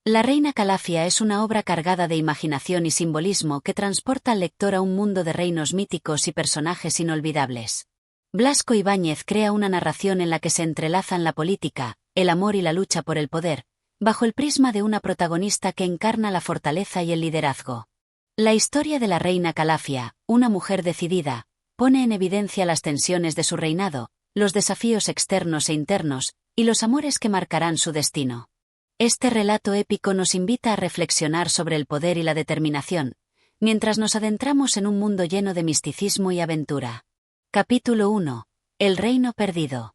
La reina Calafia es una obra cargada de imaginación y simbolismo que transporta al lector a un mundo de reinos míticos y personajes inolvidables. Blasco Ibáñez crea una narración en la que se entrelazan la política, el amor y la lucha por el poder, bajo el prisma de una protagonista que encarna la fortaleza y el liderazgo. La historia de la reina Calafia, una mujer decidida, pone en evidencia las tensiones de su reinado, los desafíos externos e internos, y los amores que marcarán su destino. Este relato épico nos invita a reflexionar sobre el poder y la determinación, mientras nos adentramos en un mundo lleno de misticismo y aventura. Capítulo 1. El reino perdido.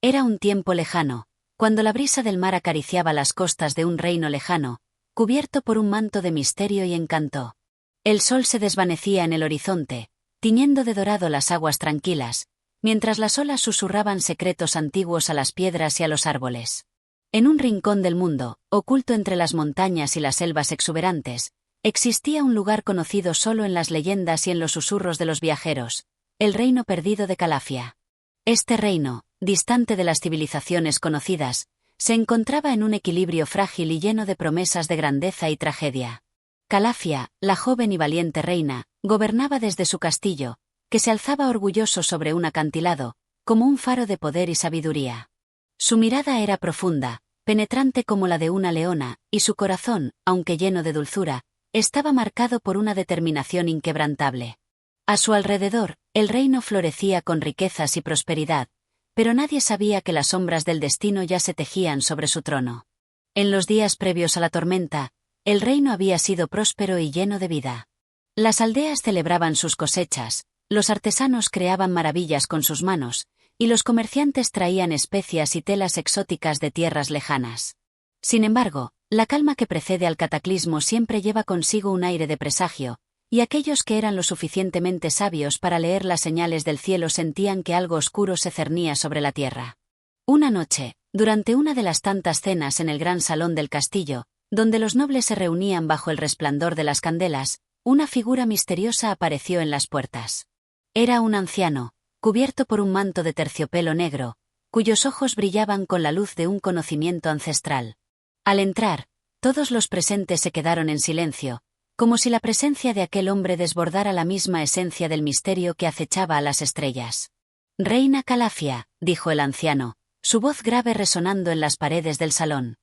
Era un tiempo lejano, cuando la brisa del mar acariciaba las costas de un reino lejano, cubierto por un manto de misterio y encanto. El sol se desvanecía en el horizonte, tiñendo de dorado las aguas tranquilas, mientras las olas susurraban secretos antiguos a las piedras y a los árboles. En un rincón del mundo, oculto entre las montañas y las selvas exuberantes, existía un lugar conocido solo en las leyendas y en los susurros de los viajeros, el reino perdido de Calafia. Este reino, distante de las civilizaciones conocidas, se encontraba en un equilibrio frágil y lleno de promesas de grandeza y tragedia. Calafia, la joven y valiente reina, gobernaba desde su castillo, que se alzaba orgulloso sobre un acantilado, como un faro de poder y sabiduría. Su mirada era profunda, penetrante como la de una leona, y su corazón, aunque lleno de dulzura, estaba marcado por una determinación inquebrantable. A su alrededor, el reino florecía con riquezas y prosperidad, pero nadie sabía que las sombras del destino ya se tejían sobre su trono. En los días previos a la tormenta, el reino había sido próspero y lleno de vida. Las aldeas celebraban sus cosechas, los artesanos creaban maravillas con sus manos, y los comerciantes traían especias y telas exóticas de tierras lejanas. Sin embargo, la calma que precede al cataclismo siempre lleva consigo un aire de presagio, y aquellos que eran lo suficientemente sabios para leer las señales del cielo sentían que algo oscuro se cernía sobre la tierra. Una noche, durante una de las tantas cenas en el gran salón del castillo, donde los nobles se reunían bajo el resplandor de las candelas, una figura misteriosa apareció en las puertas. Era un anciano, cubierto por un manto de terciopelo negro, cuyos ojos brillaban con la luz de un conocimiento ancestral. Al entrar, todos los presentes se quedaron en silencio, como si la presencia de aquel hombre desbordara la misma esencia del misterio que acechaba a las estrellas. «Reina Calafia», dijo el anciano, su voz grave resonando en las paredes del salón.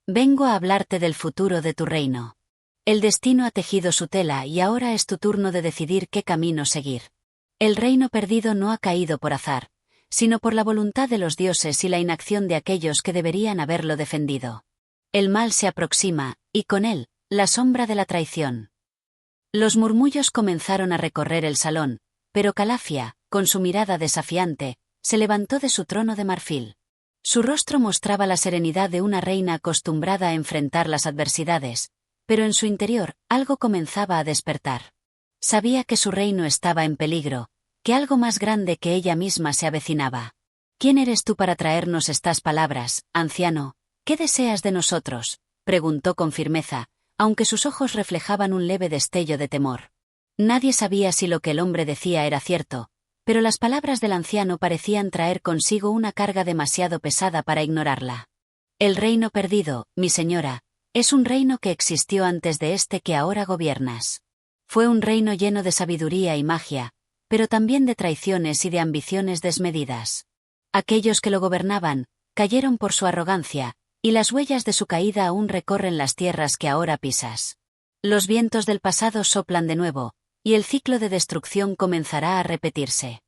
«Vengo a hablarte del futuro de tu reino. El destino ha tejido su tela y ahora es tu turno de decidir qué camino seguir. El reino perdido no ha caído por azar, sino por la voluntad de los dioses y la inacción de aquellos que deberían haberlo defendido. El mal se aproxima, y con él, la sombra de la traición». Los murmullos comenzaron a recorrer el salón, pero Calafia, con su mirada desafiante, se levantó de su trono de marfil. Su rostro mostraba la serenidad de una reina acostumbrada a enfrentar las adversidades, pero en su interior, algo comenzaba a despertar. Sabía que su reino estaba en peligro, que algo más grande que ella misma se avecinaba. «¿Quién eres tú para traernos estas palabras, anciano? ¿Qué deseas de nosotros?», preguntó con firmeza, aunque sus ojos reflejaban un leve destello de temor. Nadie sabía si lo que el hombre decía era cierto, pero las palabras del anciano parecían traer consigo una carga demasiado pesada para ignorarla. «El reino perdido, mi señora, es un reino que existió antes de este que ahora gobiernas. Fue un reino lleno de sabiduría y magia, pero también de traiciones y de ambiciones desmedidas. Aquellos que lo gobernaban, cayeron por su arrogancia, y las huellas de su caída aún recorren las tierras que ahora pisas. Los vientos del pasado soplan de nuevo, y el ciclo de destrucción comenzará a repetirse».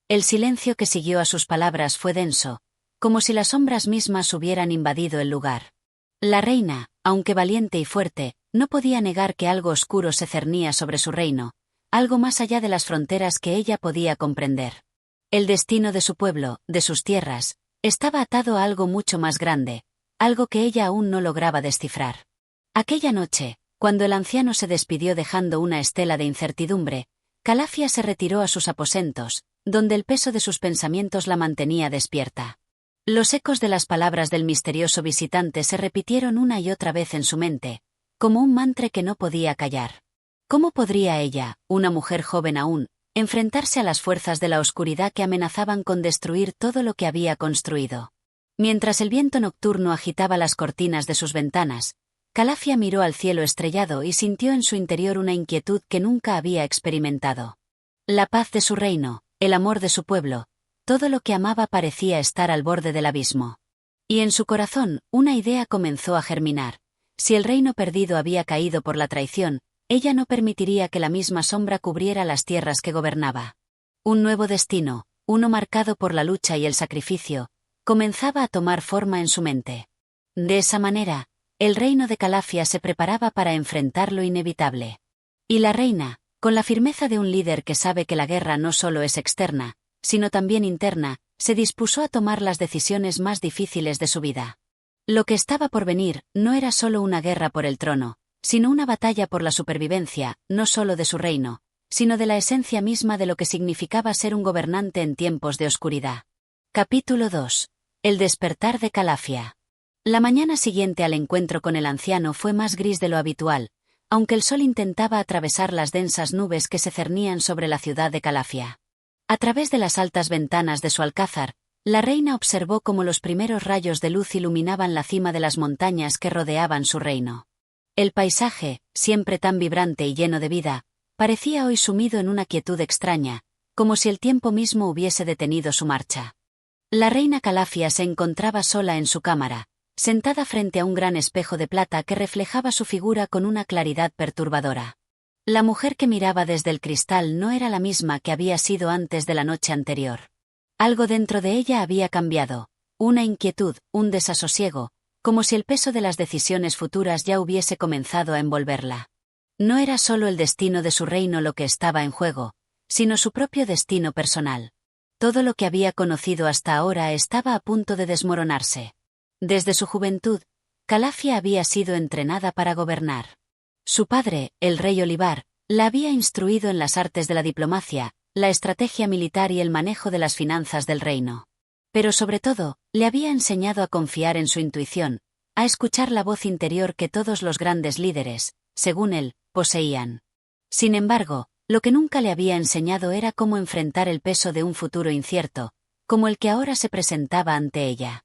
El silencio que siguió a sus palabras fue denso, como si las sombras mismas hubieran invadido el lugar. La reina, aunque valiente y fuerte, no podía negar que algo oscuro se cernía sobre su reino, algo más allá de las fronteras que ella podía comprender. El destino de su pueblo, de sus tierras, estaba atado a algo mucho más grande, algo que ella aún no lograba descifrar. Aquella noche, cuando el anciano se despidió dejando una estela de incertidumbre, Calafia se retiró a sus aposentos, donde el peso de sus pensamientos la mantenía despierta. Los ecos de las palabras del misterioso visitante se repitieron una y otra vez en su mente, como un mantra que no podía callar. ¿Cómo podría ella, una mujer joven aún, enfrentarse a las fuerzas de la oscuridad que amenazaban con destruir todo lo que había construido? Mientras el viento nocturno agitaba las cortinas de sus ventanas, Calafia miró al cielo estrellado y sintió en su interior una inquietud que nunca había experimentado. La paz de su reino, el amor de su pueblo, todo lo que amaba parecía estar al borde del abismo. Y en su corazón, una idea comenzó a germinar. Si el reino perdido había caído por la traición, ella no permitiría que la misma sombra cubriera las tierras que gobernaba. Un nuevo destino, uno marcado por la lucha y el sacrificio, comenzaba a tomar forma en su mente. De esa manera, el reino de Calafia se preparaba para enfrentar lo inevitable. Y la reina, con la firmeza de un líder que sabe que la guerra no solo es externa, sino también interna, se dispuso a tomar las decisiones más difíciles de su vida. Lo que estaba por venir no era solo una guerra por el trono, sino una batalla por la supervivencia, no solo de su reino, sino de la esencia misma de lo que significaba ser un gobernante en tiempos de oscuridad. Capítulo 2. El despertar de Calafia. La mañana siguiente al encuentro con el anciano fue más gris de lo habitual, aunque el sol intentaba atravesar las densas nubes que se cernían sobre la ciudad de Calafia. A través de las altas ventanas de su alcázar, la reina observó cómo los primeros rayos de luz iluminaban la cima de las montañas que rodeaban su reino. El paisaje, siempre tan vibrante y lleno de vida, parecía hoy sumido en una quietud extraña, como si el tiempo mismo hubiese detenido su marcha. La reina Calafia se encontraba sola en su cámara, sentada frente a un gran espejo de plata que reflejaba su figura con una claridad perturbadora. La mujer que miraba desde el cristal no era la misma que había sido antes de la noche anterior. Algo dentro de ella había cambiado, una inquietud, un desasosiego, como si el peso de las decisiones futuras ya hubiese comenzado a envolverla. No era solo el destino de su reino lo que estaba en juego, sino su propio destino personal. Todo lo que había conocido hasta ahora estaba a punto de desmoronarse. Desde su juventud, Calafia había sido entrenada para gobernar. Su padre, el rey Olivar, la había instruido en las artes de la diplomacia, la estrategia militar y el manejo de las finanzas del reino. Pero sobre todo, le había enseñado a confiar en su intuición, a escuchar la voz interior que todos los grandes líderes, según él, poseían. Sin embargo, lo que nunca le había enseñado era cómo enfrentar el peso de un futuro incierto, como el que ahora se presentaba ante ella.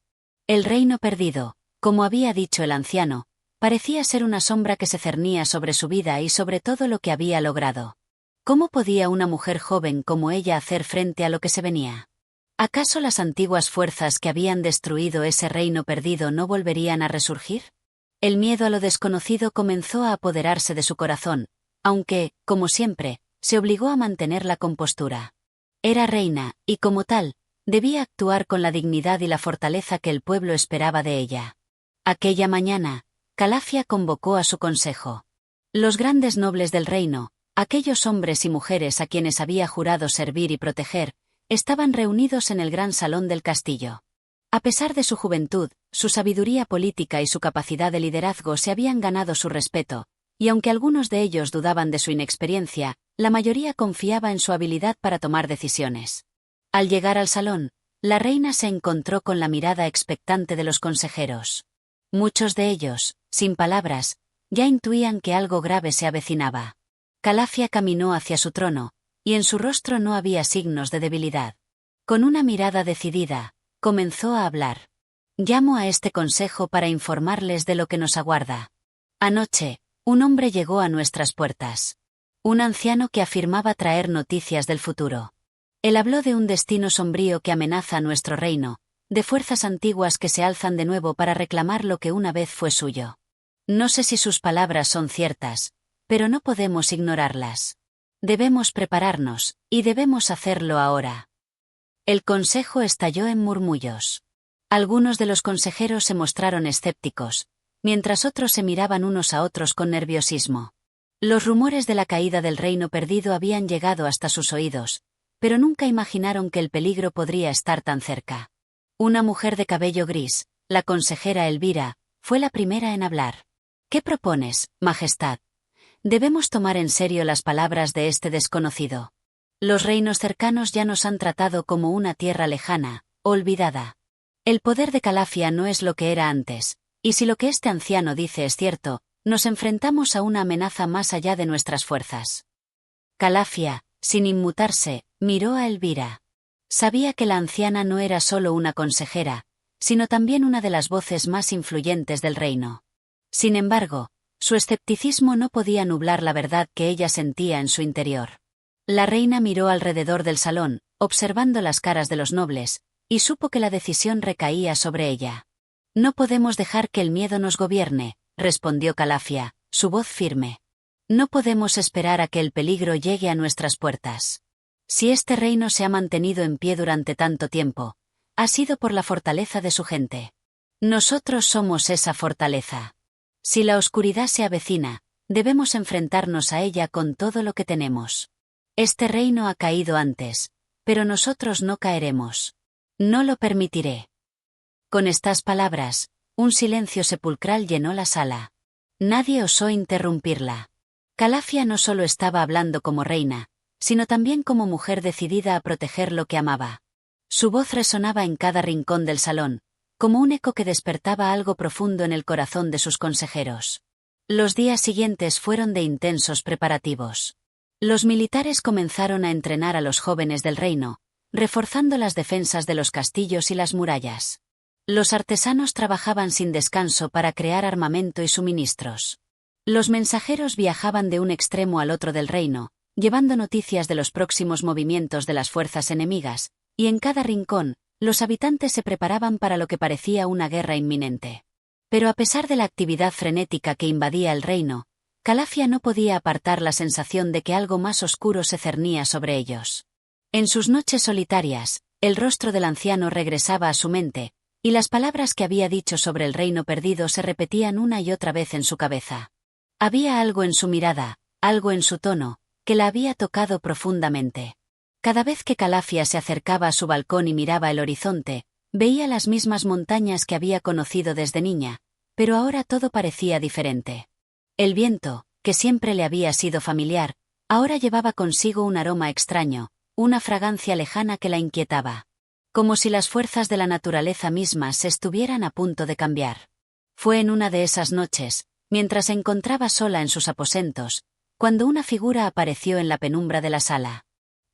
El reino perdido, como había dicho el anciano, parecía ser una sombra que se cernía sobre su vida y sobre todo lo que había logrado. ¿Cómo podía una mujer joven como ella hacer frente a lo que se venía? ¿Acaso las antiguas fuerzas que habían destruido ese reino perdido no volverían a resurgir? El miedo a lo desconocido comenzó a apoderarse de su corazón, aunque, como siempre, se obligó a mantener la compostura. Era reina, y como tal, debía actuar con la dignidad y la fortaleza que el pueblo esperaba de ella. Aquella mañana, Calafia convocó a su consejo. Los grandes nobles del reino, aquellos hombres y mujeres a quienes había jurado servir y proteger, estaban reunidos en el gran salón del castillo. A pesar de su juventud, su sabiduría política y su capacidad de liderazgo se habían ganado su respeto, y aunque algunos de ellos dudaban de su inexperiencia, la mayoría confiaba en su habilidad para tomar decisiones. Al llegar al salón, la reina se encontró con la mirada expectante de los consejeros. Muchos de ellos, sin palabras, ya intuían que algo grave se avecinaba. Calafia caminó hacia su trono, y en su rostro no había signos de debilidad. Con una mirada decidida, comenzó a hablar. Llamo a este consejo para informarles de lo que nos aguarda. Anoche, un hombre llegó a nuestras puertas. Un anciano que afirmaba traer noticias del futuro. Él habló de un destino sombrío que amenaza a nuestro reino, de fuerzas antiguas que se alzan de nuevo para reclamar lo que una vez fue suyo. No sé si sus palabras son ciertas, pero no podemos ignorarlas. Debemos prepararnos, y debemos hacerlo ahora. El consejo estalló en murmullos. Algunos de los consejeros se mostraron escépticos, mientras otros se miraban unos a otros con nerviosismo. Los rumores de la caída del reino perdido habían llegado hasta sus oídos, pero nunca imaginaron que el peligro podría estar tan cerca. Una mujer de cabello gris, la consejera Elvira, fue la primera en hablar. ¿Qué propones, Majestad? Debemos tomar en serio las palabras de este desconocido. Los reinos cercanos ya nos han tratado como una tierra lejana, olvidada. El poder de Calafia no es lo que era antes, y si lo que este anciano dice es cierto, nos enfrentamos a una amenaza más allá de nuestras fuerzas. Calafia, sin inmutarse, miró a Elvira. Sabía que la anciana no era solo una consejera, sino también una de las voces más influyentes del reino. Sin embargo, su escepticismo no podía nublar la verdad que ella sentía en su interior. La reina miró alrededor del salón, observando las caras de los nobles, y supo que la decisión recaía sobre ella. «No podemos dejar que el miedo nos gobierne», respondió Calafia, su voz firme. «No podemos esperar a que el peligro llegue a nuestras puertas. Si este reino se ha mantenido en pie durante tanto tiempo, ha sido por la fortaleza de su gente. Nosotros somos esa fortaleza. Si la oscuridad se avecina, debemos enfrentarnos a ella con todo lo que tenemos. Este reino ha caído antes, pero nosotros no caeremos. No lo permitiré». Con estas palabras, un silencio sepulcral llenó la sala. Nadie osó interrumpirla. Calafia no solo estaba hablando como reina, sino también como mujer decidida a proteger lo que amaba. Su voz resonaba en cada rincón del salón, como un eco que despertaba algo profundo en el corazón de sus consejeros. Los días siguientes fueron de intensos preparativos. Los militares comenzaron a entrenar a los jóvenes del reino, reforzando las defensas de los castillos y las murallas. Los artesanos trabajaban sin descanso para crear armamento y suministros. Los mensajeros viajaban de un extremo al otro del reino, llevando noticias de los próximos movimientos de las fuerzas enemigas, y en cada rincón, los habitantes se preparaban para lo que parecía una guerra inminente. Pero a pesar de la actividad frenética que invadía el reino, Calafia no podía apartar la sensación de que algo más oscuro se cernía sobre ellos. En sus noches solitarias, el rostro del anciano regresaba a su mente, y las palabras que había dicho sobre el reino perdido se repetían una y otra vez en su cabeza. Había algo en su mirada, algo en su tono, que la había tocado profundamente. Cada vez que Calafia se acercaba a su balcón y miraba el horizonte, veía las mismas montañas que había conocido desde niña, pero ahora todo parecía diferente. El viento, que siempre le había sido familiar, ahora llevaba consigo un aroma extraño, una fragancia lejana que la inquietaba. Como si las fuerzas de la naturaleza misma se estuvieran a punto de cambiar. Fue en una de esas noches, mientras se encontraba sola en sus aposentos, cuando una figura apareció en la penumbra de la sala.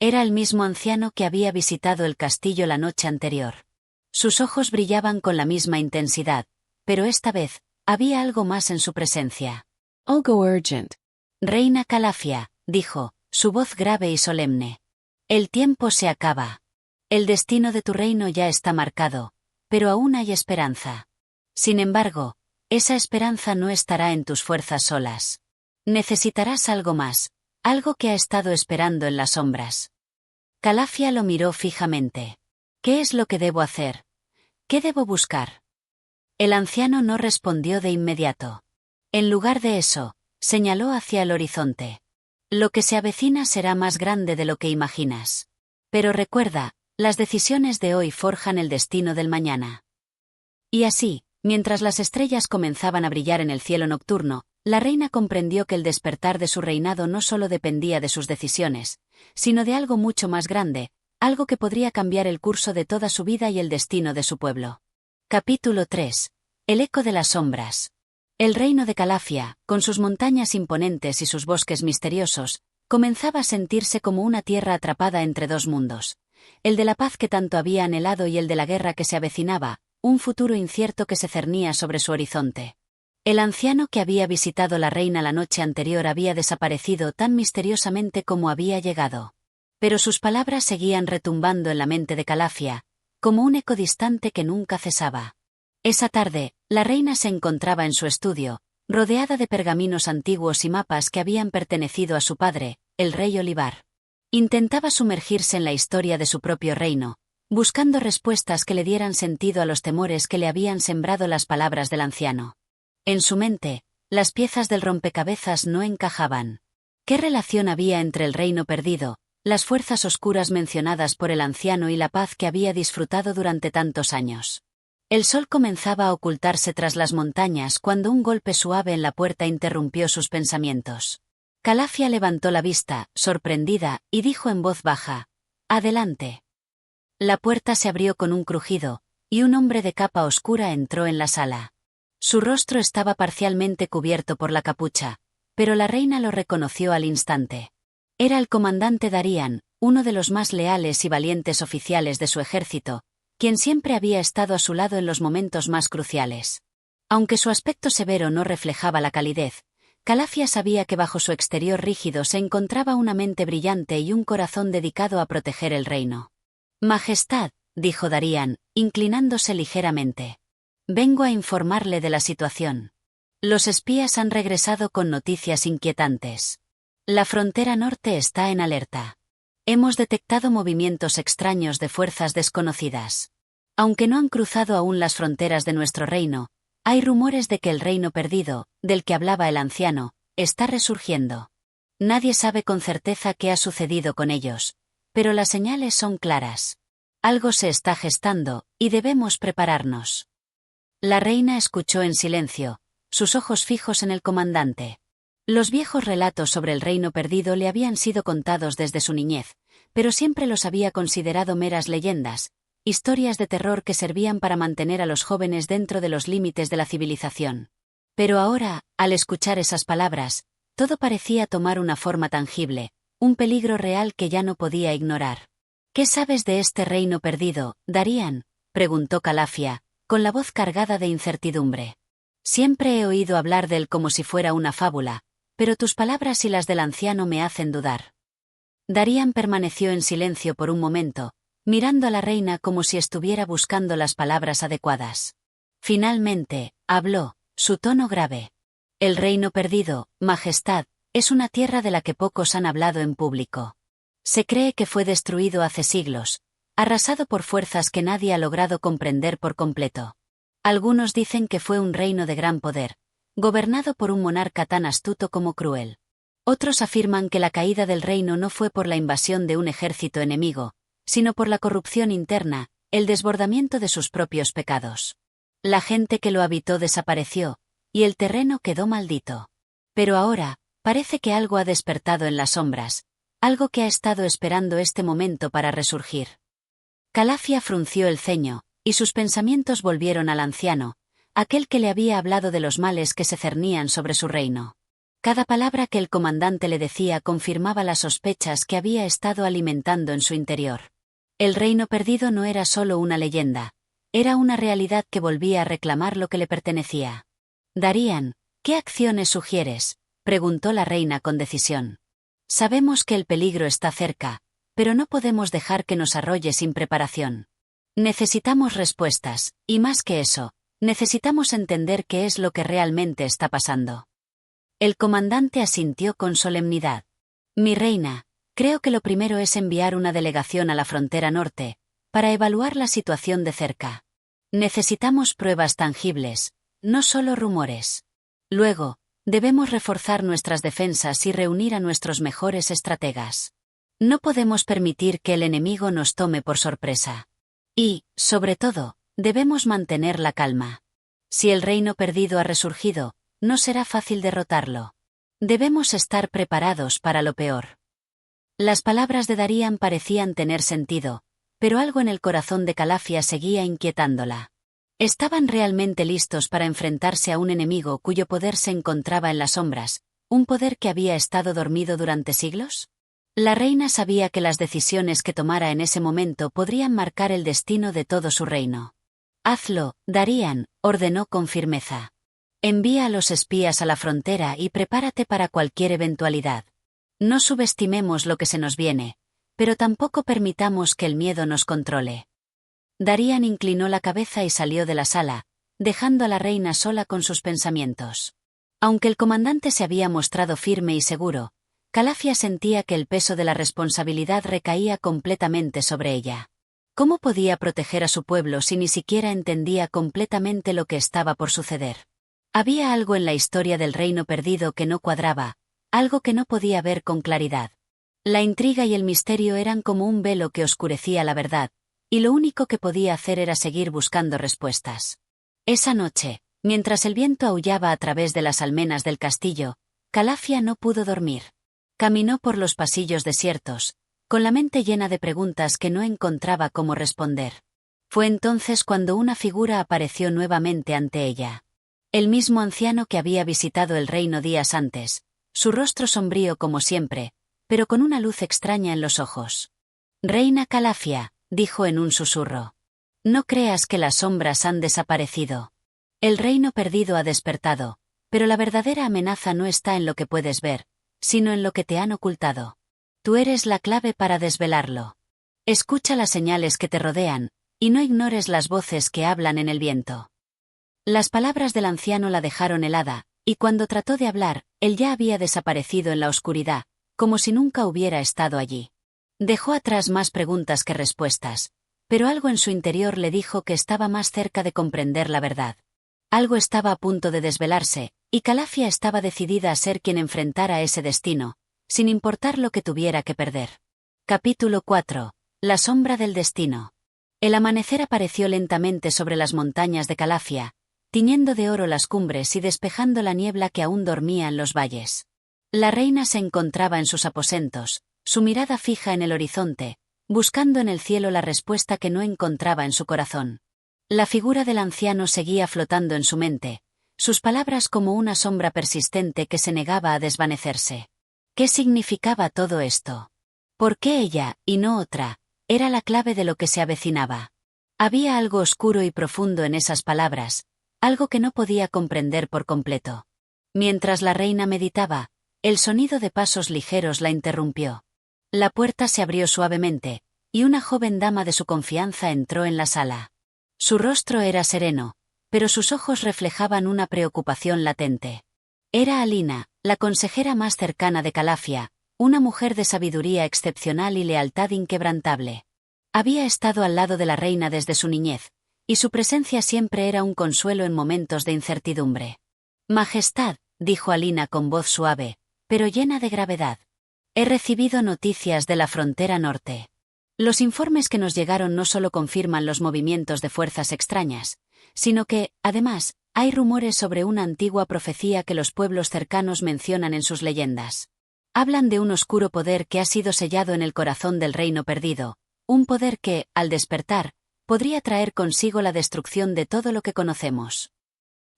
Era el mismo anciano que había visitado el castillo la noche anterior. Sus ojos brillaban con la misma intensidad, pero esta vez, había algo más en su presencia. I'll go urgent. «Reina Calafia», dijo, su voz grave y solemne. «El tiempo se acaba. El destino de tu reino ya está marcado, pero aún hay esperanza. Sin embargo, esa esperanza no estará en tus fuerzas solas. Necesitarás algo más, algo que ha estado esperando en las sombras». Calafia lo miró fijamente. «¿Qué es lo que debo hacer? ¿Qué debo buscar?». El anciano no respondió de inmediato. En lugar de eso, señaló hacia el horizonte. «Lo que se avecina será más grande de lo que imaginas. Pero recuerda, las decisiones de hoy forjan el destino del mañana». Y así, mientras las estrellas comenzaban a brillar en el cielo nocturno, la reina comprendió que el despertar de su reinado no solo dependía de sus decisiones, sino de algo mucho más grande, algo que podría cambiar el curso de toda su vida y el destino de su pueblo. Capítulo 3. El eco de las sombras. El reino de Calafia, con sus montañas imponentes y sus bosques misteriosos, comenzaba a sentirse como una tierra atrapada entre dos mundos. El de la paz que tanto había anhelado y el de la guerra que se avecinaba, un futuro incierto que se cernía sobre su horizonte. El anciano que había visitado la reina la noche anterior había desaparecido tan misteriosamente como había llegado. Pero sus palabras seguían retumbando en la mente de Calafia, como un eco distante que nunca cesaba. Esa tarde, la reina se encontraba en su estudio, rodeada de pergaminos antiguos y mapas que habían pertenecido a su padre, el rey Olivar. Intentaba sumergirse en la historia de su propio reino, buscando respuestas que le dieran sentido a los temores que le habían sembrado las palabras del anciano. En su mente, las piezas del rompecabezas no encajaban. ¿Qué relación había entre el reino perdido, las fuerzas oscuras mencionadas por el anciano y la paz que había disfrutado durante tantos años? El sol comenzaba a ocultarse tras las montañas cuando un golpe suave en la puerta interrumpió sus pensamientos. Calafia levantó la vista, sorprendida, y dijo en voz baja: «Adelante». La puerta se abrió con un crujido, y un hombre de capa oscura entró en la sala. Su rostro estaba parcialmente cubierto por la capucha, pero la reina lo reconoció al instante. Era el comandante Darian, uno de los más leales y valientes oficiales de su ejército, quien siempre había estado a su lado en los momentos más cruciales. Aunque su aspecto severo no reflejaba la calidez, Calafia sabía que bajo su exterior rígido se encontraba una mente brillante y un corazón dedicado a proteger el reino. Majestad, dijo Darían, inclinándose ligeramente. Vengo a informarle de la situación. Los espías han regresado con noticias inquietantes. La frontera norte está en alerta. Hemos detectado movimientos extraños de fuerzas desconocidas. Aunque no han cruzado aún las fronteras de nuestro reino, hay rumores de que el reino perdido, del que hablaba el anciano, está resurgiendo. Nadie sabe con certeza qué ha sucedido con ellos, pero las señales son claras. Algo se está gestando, y debemos prepararnos. La reina escuchó en silencio, sus ojos fijos en el comandante. Los viejos relatos sobre el reino perdido le habían sido contados desde su niñez, pero siempre los había considerado meras leyendas, historias de terror que servían para mantener a los jóvenes dentro de los límites de la civilización. Pero ahora, al escuchar esas palabras, todo parecía tomar una forma tangible, un peligro real que ya no podía ignorar. ¿Qué sabes de este reino perdido, Darían?, preguntó Calafia, con la voz cargada de incertidumbre. Siempre he oído hablar de él como si fuera una fábula, pero tus palabras y las del anciano me hacen dudar. Darían permaneció en silencio por un momento, mirando a la reina como si estuviera buscando las palabras adecuadas. Finalmente, habló, su tono grave. El reino perdido, Majestad, es una tierra de la que pocos han hablado en público. Se cree que fue destruido hace siglos, arrasado por fuerzas que nadie ha logrado comprender por completo. Algunos dicen que fue un reino de gran poder, gobernado por un monarca tan astuto como cruel. Otros afirman que la caída del reino no fue por la invasión de un ejército enemigo, sino por la corrupción interna, el desbordamiento de sus propios pecados. La gente que lo habitó desapareció, y el terreno quedó maldito. Pero ahora, parece que algo ha despertado en las sombras, algo que ha estado esperando este momento para resurgir. Calafia frunció el ceño, y sus pensamientos volvieron al anciano, aquel que le había hablado de los males que se cernían sobre su reino. Cada palabra que el comandante le decía confirmaba las sospechas que había estado alimentando en su interior. El reino perdido no era solo una leyenda, era una realidad que volvía a reclamar lo que le pertenecía. Darían, ¿qué acciones sugieres?, preguntó la reina con decisión. Sabemos que el peligro está cerca, pero no podemos dejar que nos arrolle sin preparación. Necesitamos respuestas, y más que eso, necesitamos entender qué es lo que realmente está pasando. El comandante asintió con solemnidad. Mi reina, creo que lo primero es enviar una delegación a la frontera norte, para evaluar la situación de cerca. Necesitamos pruebas tangibles, no solo rumores. Luego, debemos reforzar nuestras defensas y reunir a nuestros mejores estrategas. No podemos permitir que el enemigo nos tome por sorpresa. Y, sobre todo, debemos mantener la calma. Si el reino perdido ha resurgido, no será fácil derrotarlo. Debemos estar preparados para lo peor. Las palabras de Darían parecían tener sentido, pero algo en el corazón de Calafia seguía inquietándola. ¿Estaban realmente listos para enfrentarse a un enemigo cuyo poder se encontraba en las sombras, un poder que había estado dormido durante siglos? La reina sabía que las decisiones que tomara en ese momento podrían marcar el destino de todo su reino. Hazlo, Darían, ordenó con firmeza. Envía a los espías a la frontera y prepárate para cualquier eventualidad. No subestimemos lo que se nos viene, pero tampoco permitamos que el miedo nos controle. Darían inclinó la cabeza y salió de la sala, dejando a la reina sola con sus pensamientos. Aunque el comandante se había mostrado firme y seguro, Calafia sentía que el peso de la responsabilidad recaía completamente sobre ella. ¿Cómo podía proteger a su pueblo si ni siquiera entendía completamente lo que estaba por suceder? Había algo en la historia del reino perdido que no cuadraba, algo que no podía ver con claridad. La intriga y el misterio eran como un velo que oscurecía la verdad, y lo único que podía hacer era seguir buscando respuestas. Esa noche, mientras el viento aullaba a través de las almenas del castillo, Calafia no pudo dormir. Caminó por los pasillos desiertos, con la mente llena de preguntas que no encontraba cómo responder. Fue entonces cuando una figura apareció nuevamente ante ella. El mismo anciano que había visitado el reino días antes, su rostro sombrío como siempre, pero con una luz extraña en los ojos. Reina Calafia, dijo en un susurro. No creas que las sombras han desaparecido. El reino perdido ha despertado, pero la verdadera amenaza no está en lo que puedes ver, sino en lo que te han ocultado. Tú eres la clave para desvelarlo. Escucha las señales que te rodean, y no ignores las voces que hablan en el viento. Las palabras del anciano la dejaron helada, y cuando trató de hablar, él ya había desaparecido en la oscuridad, como si nunca hubiera estado allí. Dejó atrás más preguntas que respuestas, pero algo en su interior le dijo que estaba más cerca de comprender la verdad. Algo estaba a punto de desvelarse, y Calafia estaba decidida a ser quien enfrentara ese destino, sin importar lo que tuviera que perder. Capítulo 4. La sombra del destino. El amanecer apareció lentamente sobre las montañas de Calafia, tiñendo de oro las cumbres y despejando la niebla que aún dormía en los valles. La reina se encontraba en sus aposentos, su mirada fija en el horizonte, buscando en el cielo la respuesta que no encontraba en su corazón. La figura del anciano seguía flotando en su mente, sus palabras como una sombra persistente que se negaba a desvanecerse. ¿Qué significaba todo esto? ¿Por qué ella, y no otra, era la clave de lo que se avecinaba? Había algo oscuro y profundo en esas palabras, algo que no podía comprender por completo. Mientras la reina meditaba, el sonido de pasos ligeros la interrumpió. La puerta se abrió suavemente, y una joven dama de su confianza entró en la sala. Su rostro era sereno, pero sus ojos reflejaban una preocupación latente. Era Alina, la consejera más cercana de Calafia, una mujer de sabiduría excepcional y lealtad inquebrantable. Había estado al lado de la reina desde su niñez, y su presencia siempre era un consuelo en momentos de incertidumbre. Majestad, dijo Alina con voz suave, pero llena de gravedad. He recibido noticias de la frontera norte. Los informes que nos llegaron no solo confirman los movimientos de fuerzas extrañas, sino que, además, hay rumores sobre una antigua profecía que los pueblos cercanos mencionan en sus leyendas. Hablan de un oscuro poder que ha sido sellado en el corazón del reino perdido, un poder que, al despertar, podría traer consigo la destrucción de todo lo que conocemos.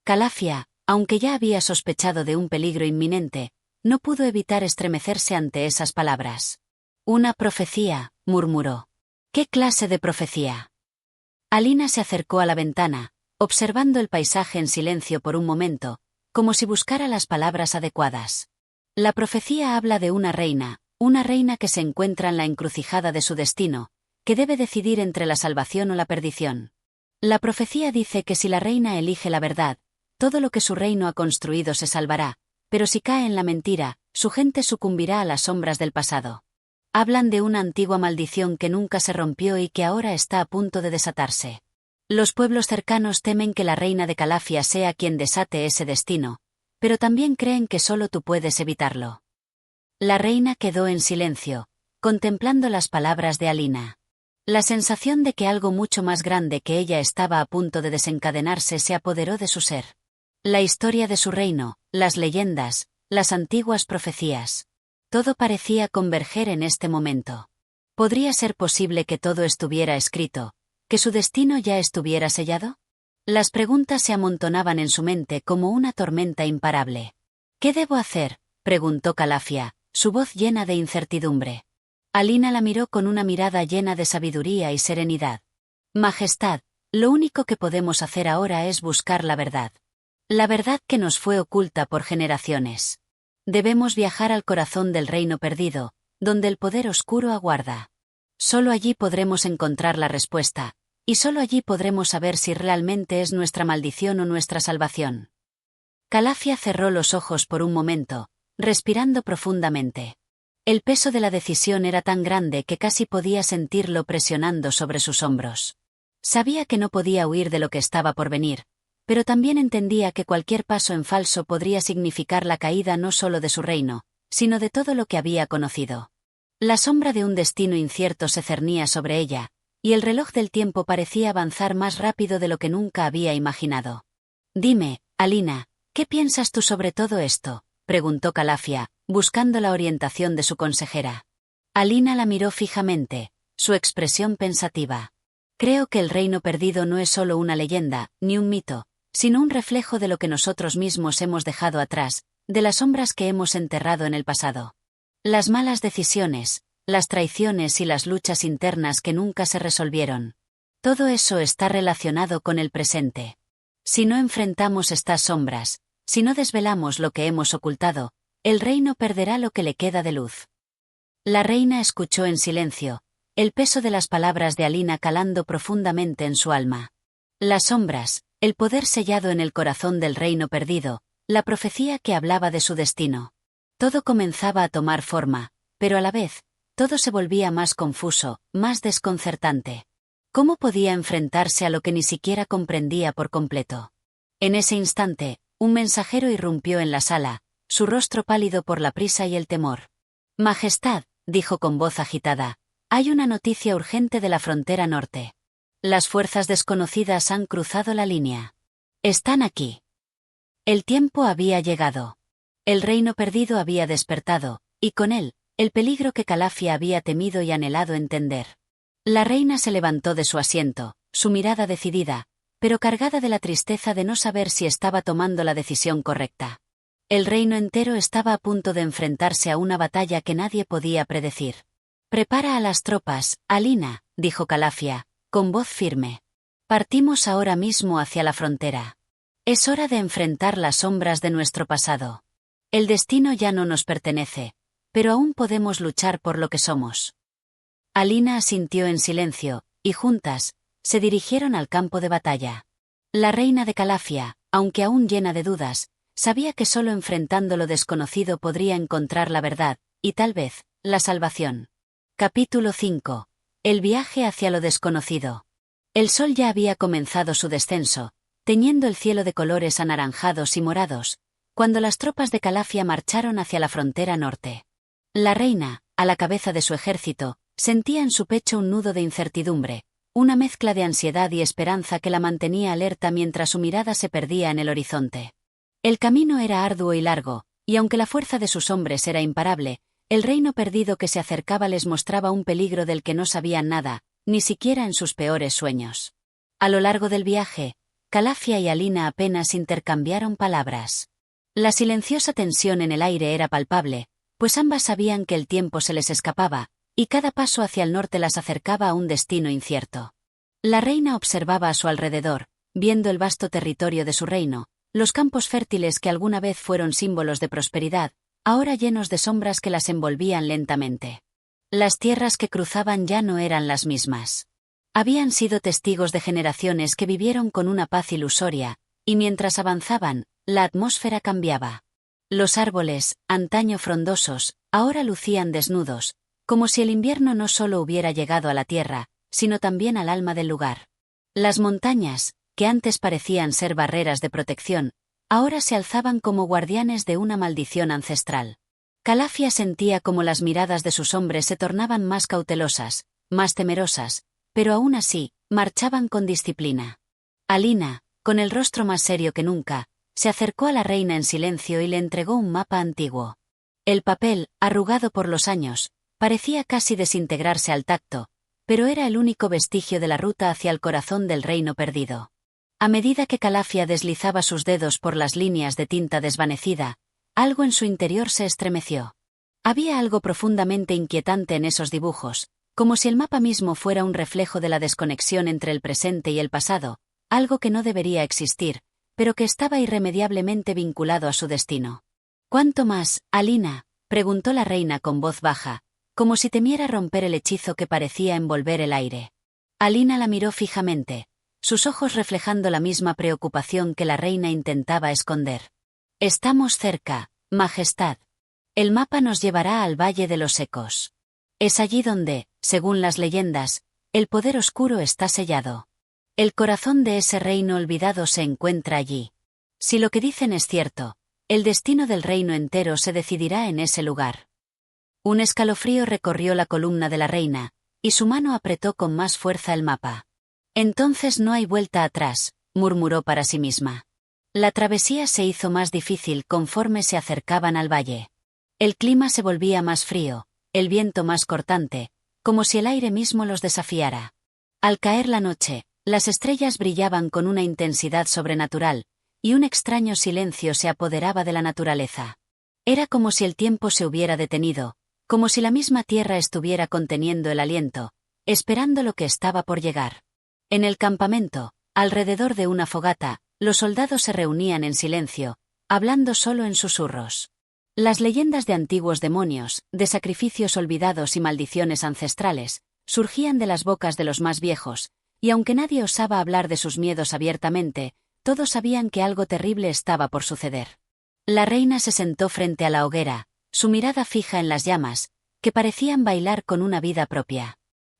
Calafia, aunque ya había sospechado de un peligro inminente, no pudo evitar estremecerse ante esas palabras. Una profecía, murmuró. ¿Qué clase de profecía? Alina se acercó a la ventana, observando el paisaje en silencio por un momento, como si buscara las palabras adecuadas. La profecía habla de una reina que se encuentra en la encrucijada de su destino, que debe decidir entre la salvación o la perdición. La profecía dice que si la reina elige la verdad, todo lo que su reino ha construido se salvará, pero si cae en la mentira, su gente sucumbirá a las sombras del pasado. Hablan de una antigua maldición que nunca se rompió y que ahora está a punto de desatarse. Los pueblos cercanos temen que la reina de Calafia sea quien desate ese destino, pero también creen que solo tú puedes evitarlo. La reina quedó en silencio, contemplando las palabras de Alina. La sensación de que algo mucho más grande que ella estaba a punto de desencadenarse se apoderó de su ser. La historia de su reino, las leyendas, las antiguas profecías. Todo parecía converger en este momento. ¿Podría ser posible que todo estuviera escrito, que su destino ya estuviera sellado? Las preguntas se amontonaban en su mente como una tormenta imparable. ¿Qué debo hacer?, preguntó Calafia, su voz llena de incertidumbre. Alina la miró con una mirada llena de sabiduría y serenidad. Majestad, lo único que podemos hacer ahora es buscar la verdad. La verdad que nos fue oculta por generaciones. Debemos viajar al corazón del reino perdido, donde el poder oscuro aguarda. Solo allí podremos encontrar la respuesta, y solo allí podremos saber si realmente es nuestra maldición o nuestra salvación. Calafia cerró los ojos por un momento, respirando profundamente. El peso de la decisión era tan grande que casi podía sentirlo presionando sobre sus hombros. Sabía que no podía huir de lo que estaba por venir, pero también entendía que cualquier paso en falso podría significar la caída no solo de su reino, sino de todo lo que había conocido. La sombra de un destino incierto se cernía sobre ella, y el reloj del tiempo parecía avanzar más rápido de lo que nunca había imaginado. Dime, Alina, ¿qué piensas tú sobre todo esto?, preguntó Calafia, buscando la orientación de su consejera. Alina la miró fijamente, su expresión pensativa. Creo que el reino perdido no es solo una leyenda, ni un mito, sino un reflejo de lo que nosotros mismos hemos dejado atrás, de las sombras que hemos enterrado en el pasado. Las malas decisiones, las traiciones y las luchas internas que nunca se resolvieron. Todo eso está relacionado con el presente. Si no enfrentamos estas sombras, si no desvelamos lo que hemos ocultado, el reino perderá lo que le queda de luz. La reina escuchó en silencio, el peso de las palabras de Alina calando profundamente en su alma. Las sombras, el poder sellado en el corazón del reino perdido, la profecía que hablaba de su destino. Todo comenzaba a tomar forma, pero a la vez, todo se volvía más confuso, más desconcertante. ¿Cómo podía enfrentarse a lo que ni siquiera comprendía por completo? En ese instante, un mensajero irrumpió en la sala, su rostro pálido por la prisa y el temor. Majestad, dijo con voz agitada, hay una noticia urgente de la frontera norte. Las fuerzas desconocidas han cruzado la línea. Están aquí. El tiempo había llegado. El reino perdido había despertado, y con él, el peligro que Calafia había temido y anhelado entender. La reina se levantó de su asiento, su mirada decidida, pero cargada de la tristeza de no saber si estaba tomando la decisión correcta. El reino entero estaba a punto de enfrentarse a una batalla que nadie podía predecir. Prepara a las tropas, Alina, dijo Calafia, con voz firme. Partimos ahora mismo hacia la frontera. Es hora de enfrentar las sombras de nuestro pasado. El destino ya no nos pertenece, pero aún podemos luchar por lo que somos. Alina asintió en silencio, y juntas, se dirigieron al campo de batalla. La reina de Calafia, aunque aún llena de dudas, sabía que solo enfrentando lo desconocido podría encontrar la verdad, y tal vez, la salvación. Capítulo 5. El viaje hacia lo desconocido. El sol ya había comenzado su descenso, teñiendo el cielo de colores anaranjados y morados, cuando las tropas de Calafia marcharon hacia la frontera norte. La reina, a la cabeza de su ejército, sentía en su pecho un nudo de incertidumbre, una mezcla de ansiedad y esperanza que la mantenía alerta mientras su mirada se perdía en el horizonte. El camino era arduo y largo, y aunque la fuerza de sus hombres era imparable, el reino perdido que se acercaba les mostraba un peligro del que no sabían nada, ni siquiera en sus peores sueños. A lo largo del viaje, Calafia y Alina apenas intercambiaron palabras. La silenciosa tensión en el aire era palpable, pues ambas sabían que el tiempo se les escapaba, y cada paso hacia el norte las acercaba a un destino incierto. La reina observaba a su alrededor, viendo el vasto territorio de su reino, los campos fértiles que alguna vez fueron símbolos de prosperidad, ahora llenos de sombras que las envolvían lentamente. Las tierras que cruzaban ya no eran las mismas. Habían sido testigos de generaciones que vivieron con una paz ilusoria, y mientras avanzaban, la atmósfera cambiaba. Los árboles, antaño frondosos, ahora lucían desnudos, como si el invierno no solo hubiera llegado a la tierra, sino también al alma del lugar. Las montañas, que antes parecían ser barreras de protección, ahora se alzaban como guardianes de una maldición ancestral. Calafia sentía como las miradas de sus hombres se tornaban más cautelosas, más temerosas, pero aún así, marchaban con disciplina. Alina, con el rostro más serio que nunca, se acercó a la reina en silencio y le entregó un mapa antiguo. El papel, arrugado por los años, parecía casi desintegrarse al tacto, pero era el único vestigio de la ruta hacia el corazón del reino perdido. A medida que Calafia deslizaba sus dedos por las líneas de tinta desvanecida, algo en su interior se estremeció. Había algo profundamente inquietante en esos dibujos, como si el mapa mismo fuera un reflejo de la desconexión entre el presente y el pasado, algo que no debería existir, pero que estaba irremediablemente vinculado a su destino. ¿Cuánto más, Alina?, preguntó la reina con voz baja, como si temiera romper el hechizo que parecía envolver el aire. Alina la miró fijamente, sus ojos reflejando la misma preocupación que la reina intentaba esconder. Estamos cerca, Majestad. El mapa nos llevará al Valle de los Ecos. Es allí donde, según las leyendas, el poder oscuro está sellado. El corazón de ese reino olvidado se encuentra allí. Si lo que dicen es cierto, el destino del reino entero se decidirá en ese lugar. Un escalofrío recorrió la columna de la reina, y su mano apretó con más fuerza el mapa. Entonces no hay vuelta atrás, murmuró para sí misma. La travesía se hizo más difícil conforme se acercaban al valle. El clima se volvía más frío, el viento más cortante, como si el aire mismo los desafiara. Al caer la noche, las estrellas brillaban con una intensidad sobrenatural, y un extraño silencio se apoderaba de la naturaleza. Era como si el tiempo se hubiera detenido, como si la misma tierra estuviera conteniendo el aliento, esperando lo que estaba por llegar. En el campamento, alrededor de una fogata, los soldados se reunían en silencio, hablando solo en susurros. Las leyendas de antiguos demonios, de sacrificios olvidados y maldiciones ancestrales, surgían de las bocas de los más viejos, y aunque nadie osaba hablar de sus miedos abiertamente, todos sabían que algo terrible estaba por suceder. La reina se sentó frente a la hoguera, su mirada fija en las llamas, que parecían bailar con una vida propia.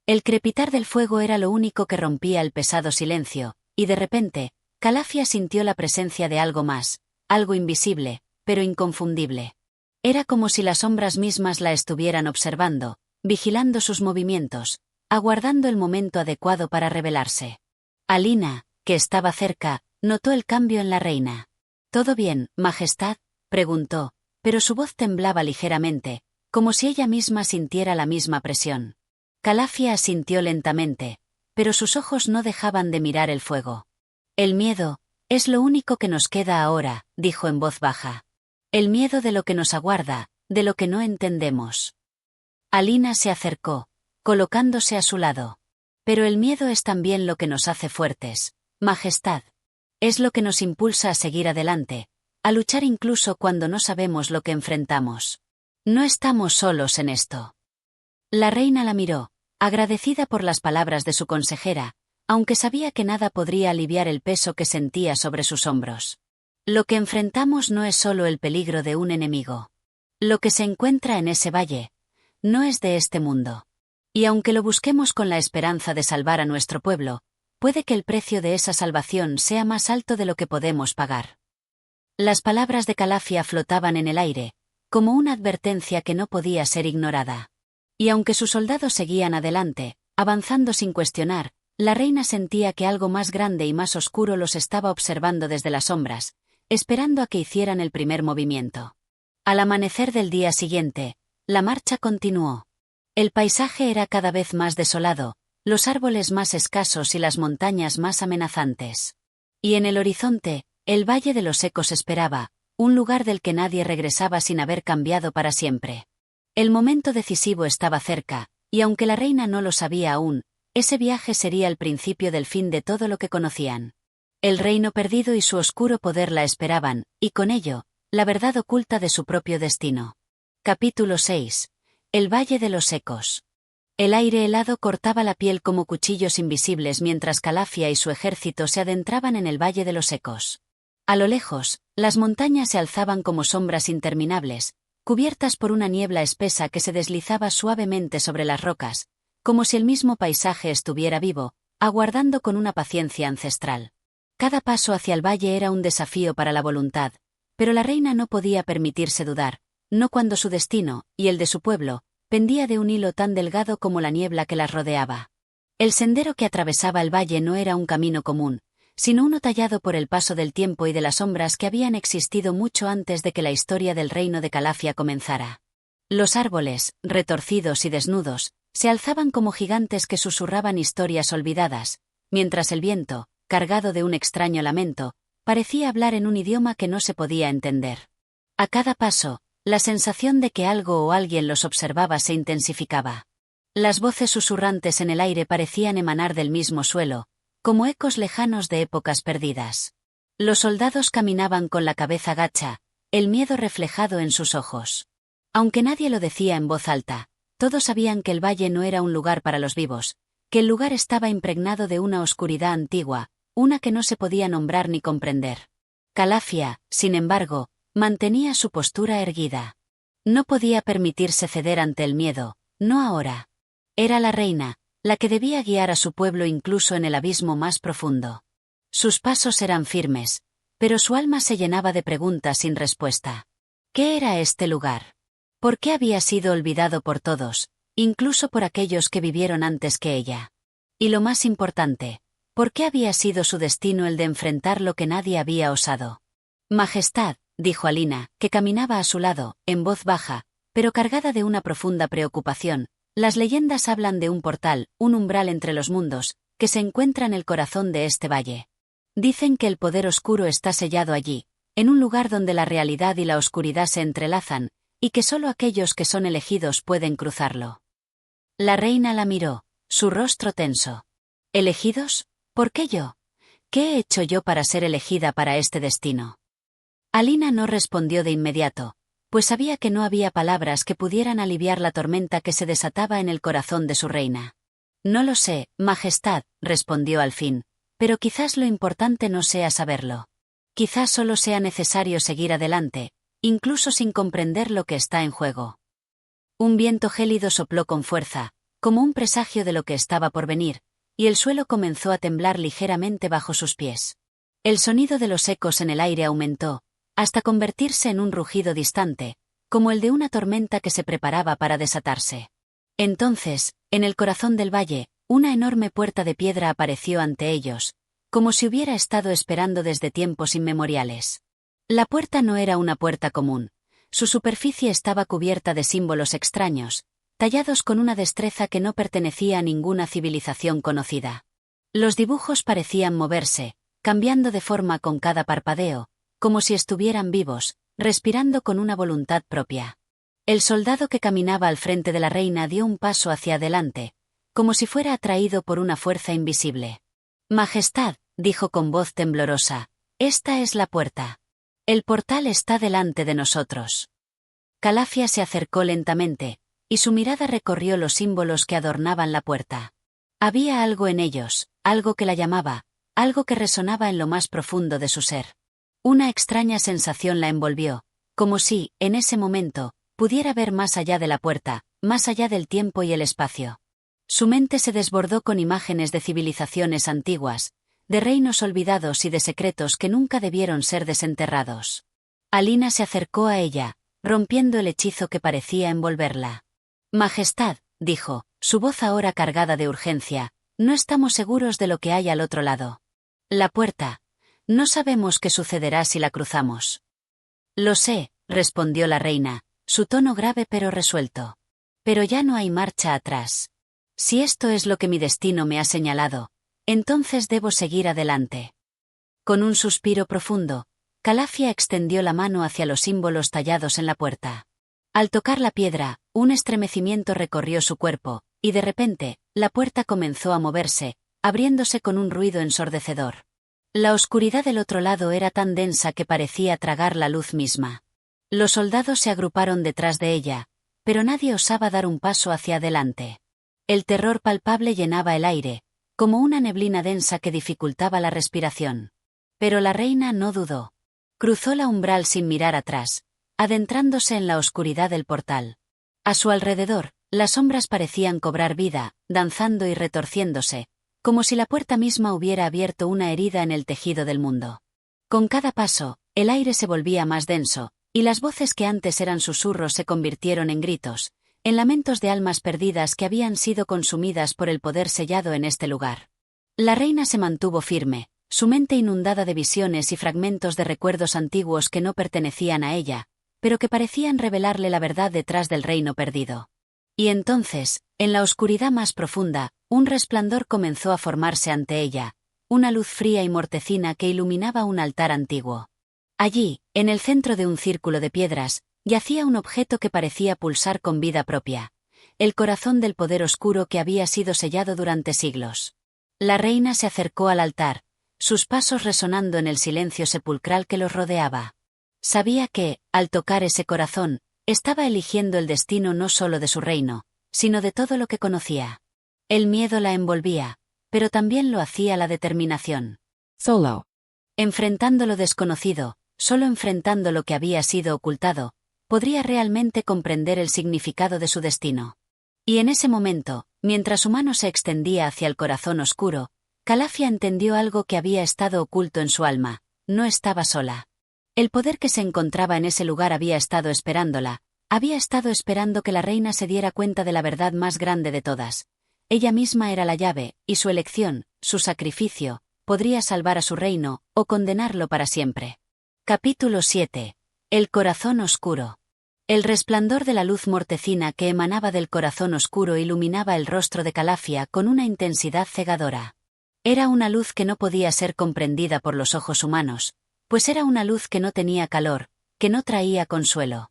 El crepitar del fuego era lo único que rompía el pesado silencio, y de repente, Calafia sintió la presencia de algo más, algo invisible, pero inconfundible. Era como si las sombras mismas la estuvieran observando, vigilando sus movimientos, aguardando el momento adecuado para revelarse. Alina, que estaba cerca, notó el cambio en la reina. «¿Todo bien, Majestad?», preguntó, pero su voz temblaba ligeramente, como si ella misma sintiera la misma presión. Calafia asintió lentamente, pero sus ojos no dejaban de mirar el fuego. «El miedo es lo único que nos queda ahora», dijo en voz baja. «El miedo de lo que nos aguarda, de lo que no entendemos». Alina se acercó, colocándose a su lado. «Pero el miedo es también lo que nos hace fuertes, Majestad. Es lo que nos impulsa a seguir adelante, a luchar incluso cuando no sabemos lo que enfrentamos. No estamos solos en esto». La reina la miró, agradecida por las palabras de su consejera, aunque sabía que nada podría aliviar el peso que sentía sobre sus hombros. «Lo que enfrentamos no es solo el peligro de un enemigo. Lo que se encuentra en ese valle no es de este mundo. Y aunque lo busquemos con la esperanza de salvar a nuestro pueblo, puede que el precio de esa salvación sea más alto de lo que podemos pagar». Las palabras de Calafia flotaban en el aire, como una advertencia que no podía ser ignorada. Y aunque sus soldados seguían adelante, avanzando sin cuestionar, la reina sentía que algo más grande y más oscuro los estaba observando desde las sombras, esperando a que hicieran el primer movimiento. Al amanecer del día siguiente, la marcha continuó. El paisaje era cada vez más desolado, los árboles más escasos y las montañas más amenazantes. Y en el horizonte, el Valle de los Ecos esperaba, un lugar del que nadie regresaba sin haber cambiado para siempre. El momento decisivo estaba cerca, y aunque la reina no lo sabía aún, ese viaje sería el principio del fin de todo lo que conocían. El reino perdido y su oscuro poder la esperaban, y con ello, la verdad oculta de su propio destino. Capítulo 6. El Valle de los Ecos. El aire helado cortaba la piel como cuchillos invisibles mientras Calafia y su ejército se adentraban en el Valle de los Ecos. A lo lejos, las montañas se alzaban como sombras interminables, cubiertas por una niebla espesa que se deslizaba suavemente sobre las rocas, como si el mismo paisaje estuviera vivo, aguardando con una paciencia ancestral. Cada paso hacia el valle era un desafío para la voluntad, pero la reina no podía permitirse dudar, no cuando su destino, y el de su pueblo, pendía de un hilo tan delgado como la niebla que las rodeaba. El sendero que atravesaba el valle no era un camino común, sino uno tallado por el paso del tiempo y de las sombras que habían existido mucho antes de que la historia del reino de Calafia comenzara. Los árboles, retorcidos y desnudos, se alzaban como gigantes que susurraban historias olvidadas, mientras el viento, cargado de un extraño lamento, parecía hablar en un idioma que no se podía entender. A cada paso, la sensación de que algo o alguien los observaba se intensificaba. Las voces susurrantes en el aire parecían emanar del mismo suelo, como ecos lejanos de épocas perdidas. Los soldados caminaban con la cabeza gacha, el miedo reflejado en sus ojos. Aunque nadie lo decía en voz alta, todos sabían que el valle no era un lugar para los vivos, que el lugar estaba impregnado de una oscuridad antigua, una que no se podía nombrar ni comprender. Calafia, sin embargo, mantenía su postura erguida. No podía permitirse ceder ante el miedo, no ahora. Era la reina, la que debía guiar a su pueblo incluso en el abismo más profundo. Sus pasos eran firmes, pero su alma se llenaba de preguntas sin respuesta. ¿Qué era este lugar? ¿Por qué había sido olvidado por todos, incluso por aquellos que vivieron antes que ella? Y lo más importante, ¿por qué había sido su destino el de enfrentar lo que nadie había osado? Majestad, dijo Alina, que caminaba a su lado, en voz baja, pero cargada de una profunda preocupación, las leyendas hablan de un portal, un umbral entre los mundos, que se encuentra en el corazón de este valle. Dicen que el poder oscuro está sellado allí, en un lugar donde la realidad y la oscuridad se entrelazan, y que solo aquellos que son elegidos pueden cruzarlo. La reina la miró, su rostro tenso. ¿Elegidos? ¿Por qué yo? ¿Qué he hecho yo para ser elegida para este destino? Alina no respondió de inmediato, pues sabía que no había palabras que pudieran aliviar la tormenta que se desataba en el corazón de su reina. No lo sé, Majestad, respondió al fin, pero quizás lo importante no sea saberlo. Quizás solo sea necesario seguir adelante, incluso sin comprender lo que está en juego. Un viento gélido sopló con fuerza, como un presagio de lo que estaba por venir, y el suelo comenzó a temblar ligeramente bajo sus pies. El sonido de los ecos en el aire aumentó, hasta convertirse en un rugido distante, como el de una tormenta que se preparaba para desatarse. Entonces, en el corazón del valle, una enorme puerta de piedra apareció ante ellos, como si hubiera estado esperando desde tiempos inmemoriales. La puerta no era una puerta común. Su superficie estaba cubierta de símbolos extraños, tallados con una destreza que no pertenecía a ninguna civilización conocida. Los dibujos parecían moverse, cambiando de forma con cada parpadeo, como si estuvieran vivos, respirando con una voluntad propia. El soldado que caminaba al frente de la reina dio un paso hacia adelante, como si fuera atraído por una fuerza invisible. Majestad, dijo con voz temblorosa, esta es la puerta. El portal está delante de nosotros. Calafia se acercó lentamente, y su mirada recorrió los símbolos que adornaban la puerta. Había algo en ellos, algo que la llamaba, algo que resonaba en lo más profundo de su ser. Una extraña sensación la envolvió, como si, en ese momento, pudiera ver más allá de la puerta, más allá del tiempo y el espacio. Su mente se desbordó con imágenes de civilizaciones antiguas, de reinos olvidados y de secretos que nunca debieron ser desenterrados. Alina se acercó a ella, rompiendo el hechizo que parecía envolverla. Majestad, dijo, su voz ahora cargada de urgencia, no estamos seguros de lo que hay al otro lado. La puerta. No sabemos qué sucederá si la cruzamos. Lo sé, respondió la reina, su tono grave pero resuelto. Pero ya no hay marcha atrás. Si esto es lo que mi destino me ha señalado, entonces debo seguir adelante. Con un suspiro profundo, Calafia extendió la mano hacia los símbolos tallados en la puerta. Al tocar la piedra, un estremecimiento recorrió su cuerpo, y de repente, la puerta comenzó a moverse, abriéndose con un ruido ensordecedor. La oscuridad del otro lado era tan densa que parecía tragar la luz misma. Los soldados se agruparon detrás de ella, pero nadie osaba dar un paso hacia adelante. El terror palpable llenaba el aire, como una neblina densa que dificultaba la respiración. Pero la reina no dudó. Cruzó la umbral sin mirar atrás, adentrándose en la oscuridad del portal. A su alrededor, las sombras parecían cobrar vida, danzando y retorciéndose, como si la puerta misma hubiera abierto una herida en el tejido del mundo. Con cada paso, el aire se volvía más denso, y las voces que antes eran susurros se convirtieron en gritos, en lamentos de almas perdidas que habían sido consumidas por el poder sellado en este lugar. La reina se mantuvo firme, su mente inundada de visiones y fragmentos de recuerdos antiguos que no pertenecían a ella, pero que parecían revelarle la verdad detrás del reino perdido. Y entonces, en la oscuridad más profunda, un resplandor comenzó a formarse ante ella, una luz fría y mortecina que iluminaba un altar antiguo. Allí, en el centro de un círculo de piedras, yacía un objeto que parecía pulsar con vida propia, el corazón del poder oscuro que había sido sellado durante siglos. La reina se acercó al altar, sus pasos resonando en el silencio sepulcral que los rodeaba. Sabía que, al tocar ese corazón, estaba eligiendo el destino no solo de su reino, sino de todo lo que conocía. El miedo la envolvía, pero también lo hacía la determinación. Solo. Enfrentando lo desconocido, solo enfrentando lo que había sido ocultado, podría realmente comprender el significado de su destino. Y en ese momento, mientras su mano se extendía hacia el corazón oscuro, Calafia entendió algo que había estado oculto en su alma: no estaba sola. El poder que se encontraba en ese lugar había estado esperándola, había estado esperando que la reina se diera cuenta de la verdad más grande de todas. Ella misma era la llave, y su elección, su sacrificio, podría salvar a su reino, o condenarlo para siempre. Capítulo 7. El corazón oscuro. El resplandor de la luz mortecina que emanaba del corazón oscuro iluminaba el rostro de Calafia con una intensidad cegadora. Era una luz que no podía ser comprendida por los ojos humanos, pues era una luz que no tenía calor, que no traía consuelo.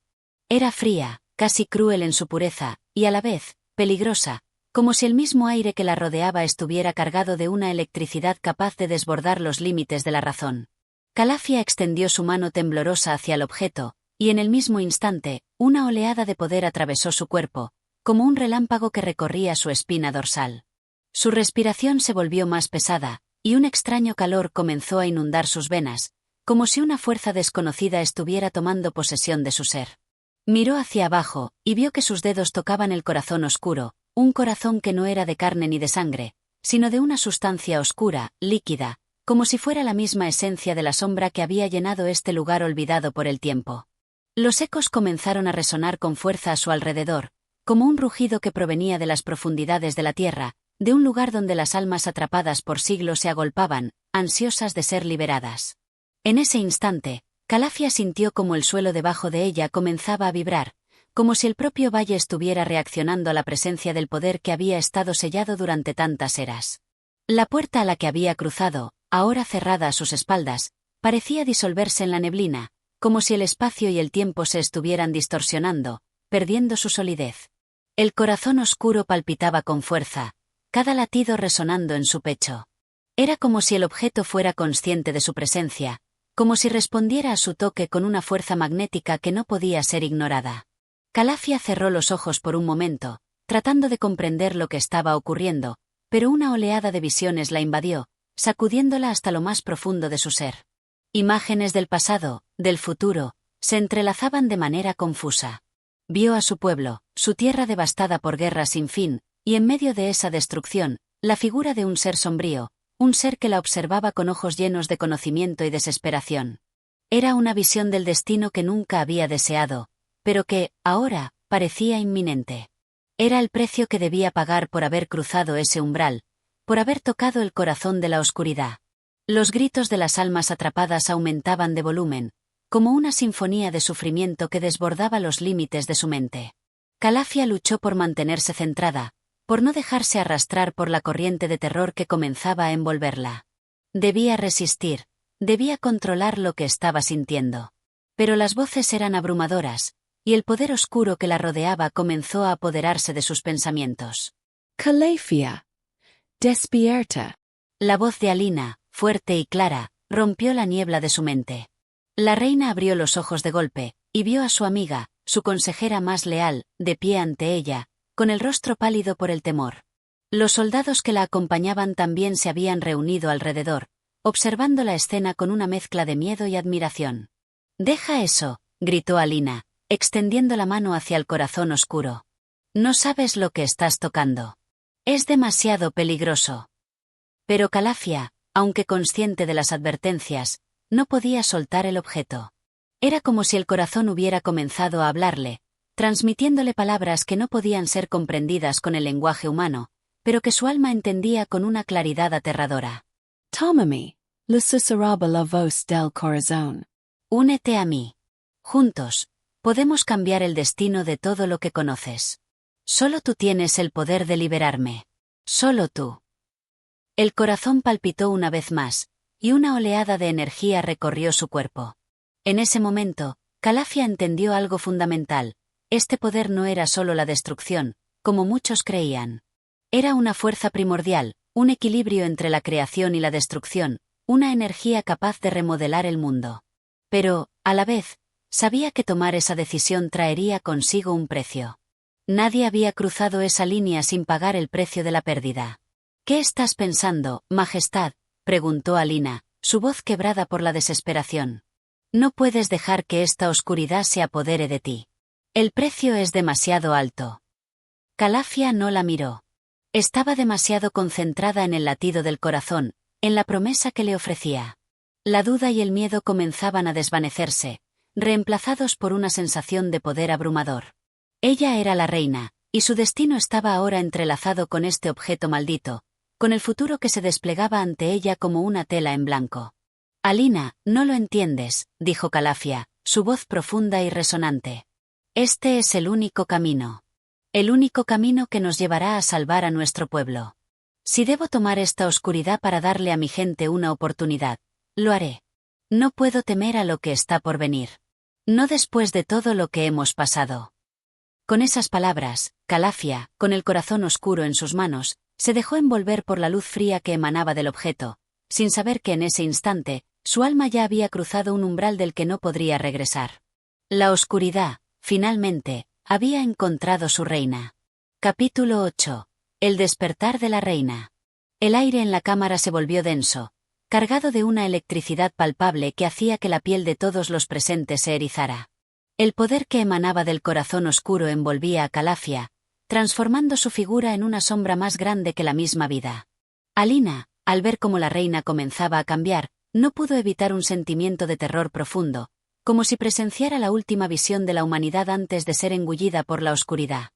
Era fría, casi cruel en su pureza, y a la vez, peligrosa, como si el mismo aire que la rodeaba estuviera cargado de una electricidad capaz de desbordar los límites de la razón. Calafia extendió su mano temblorosa hacia el objeto, y en el mismo instante, una oleada de poder atravesó su cuerpo, como un relámpago que recorría su espina dorsal. Su respiración se volvió más pesada, y un extraño calor comenzó a inundar sus venas, como si una fuerza desconocida estuviera tomando posesión de su ser. Miró hacia abajo, y vio que sus dedos tocaban el corazón oscuro, un corazón que no era de carne ni de sangre, sino de una sustancia oscura, líquida, como si fuera la misma esencia de la sombra que había llenado este lugar olvidado por el tiempo. Los ecos comenzaron a resonar con fuerza a su alrededor, como un rugido que provenía de las profundidades de la tierra, de un lugar donde las almas atrapadas por siglos se agolpaban, ansiosas de ser liberadas. En ese instante, Calafia sintió como el suelo debajo de ella comenzaba a vibrar, como si el propio valle estuviera reaccionando a la presencia del poder que había estado sellado durante tantas eras. La puerta a la que había cruzado, ahora cerrada a sus espaldas, parecía disolverse en la neblina, como si el espacio y el tiempo se estuvieran distorsionando, perdiendo su solidez. El corazón oscuro palpitaba con fuerza, cada latido resonando en su pecho. Era como si el objeto fuera consciente de su presencia, como si respondiera a su toque con una fuerza magnética que no podía ser ignorada. Calafia cerró los ojos por un momento, tratando de comprender lo que estaba ocurriendo, pero una oleada de visiones la invadió, sacudiéndola hasta lo más profundo de su ser. Imágenes del pasado, del futuro, se entrelazaban de manera confusa. Vio a su pueblo, su tierra devastada por guerras sin fin, y en medio de esa destrucción, la figura de un ser sombrío, un ser que la observaba con ojos llenos de conocimiento y desesperación. Era una visión del destino que nunca había deseado, pero que, ahora, parecía inminente. Era el precio que debía pagar por haber cruzado ese umbral, por haber tocado el corazón de la oscuridad. Los gritos de las almas atrapadas aumentaban de volumen, como una sinfonía de sufrimiento que desbordaba los límites de su mente. Calafia luchó por mantenerse centrada, por no dejarse arrastrar por la corriente de terror que comenzaba a envolverla. Debía resistir, debía controlar lo que estaba sintiendo. Pero las voces eran abrumadoras, y el poder oscuro que la rodeaba comenzó a apoderarse de sus pensamientos. Calafia, despierta. La voz de Alina, fuerte y clara, rompió la niebla de su mente. La reina abrió los ojos de golpe, y vio a su amiga, su consejera más leal, de pie ante ella, con el rostro pálido por el temor. Los soldados que la acompañaban también se habían reunido alrededor, observando la escena con una mezcla de miedo y admiración. «Deja eso», gritó Alina, extendiendo la mano hacia el corazón oscuro. «No sabes lo que estás tocando. Es demasiado peligroso». Pero Calafia, aunque consciente de las advertencias, no podía soltar el objeto. Era como si el corazón hubiera comenzado a hablarle, transmitiéndole palabras que no podían ser comprendidas con el lenguaje humano, pero que su alma entendía con una claridad aterradora. Tómame, la susurraba la voz del corazón. Únete a mí. Juntos, podemos cambiar el destino de todo lo que conoces. Solo tú tienes el poder de liberarme. Solo tú. El corazón palpitó una vez más, y una oleada de energía recorrió su cuerpo. En ese momento, Calafia entendió algo fundamental. Este poder no era solo la destrucción, como muchos creían. Era una fuerza primordial, un equilibrio entre la creación y la destrucción, una energía capaz de remodelar el mundo. Pero, a la vez, sabía que tomar esa decisión traería consigo un precio. Nadie había cruzado esa línea sin pagar el precio de la pérdida. «¿Qué estás pensando, Majestad?», preguntó Alina, su voz quebrada por la desesperación. «No puedes dejar que esta oscuridad se apodere de ti. El precio es demasiado alto». Calafia no la miró. Estaba demasiado concentrada en el latido del corazón, en la promesa que le ofrecía. La duda y el miedo comenzaban a desvanecerse, reemplazados por una sensación de poder abrumador. Ella era la reina, y su destino estaba ahora entrelazado con este objeto maldito, con el futuro que se desplegaba ante ella como una tela en blanco. «Alina, no lo entiendes», dijo Calafia, su voz profunda y resonante. «Este es el único camino. El único camino que nos llevará a salvar a nuestro pueblo. Si debo tomar esta oscuridad para darle a mi gente una oportunidad, lo haré. No puedo temer a lo que está por venir. No después de todo lo que hemos pasado». Con esas palabras, Calafia, con el corazón oscuro en sus manos, se dejó envolver por la luz fría que emanaba del objeto, sin saber que en ese instante, su alma ya había cruzado un umbral del que no podría regresar. La oscuridad, finalmente, había encontrado su reina. Capítulo 8. El despertar de la reina. El aire en la cámara se volvió denso, cargado de una electricidad palpable que hacía que la piel de todos los presentes se erizara. El poder que emanaba del corazón oscuro envolvía a Calafia, transformando su figura en una sombra más grande que la misma vida. Alina, al ver cómo la reina comenzaba a cambiar, no pudo evitar un sentimiento de terror profundo, como si presenciara la última visión de la humanidad antes de ser engullida por la oscuridad.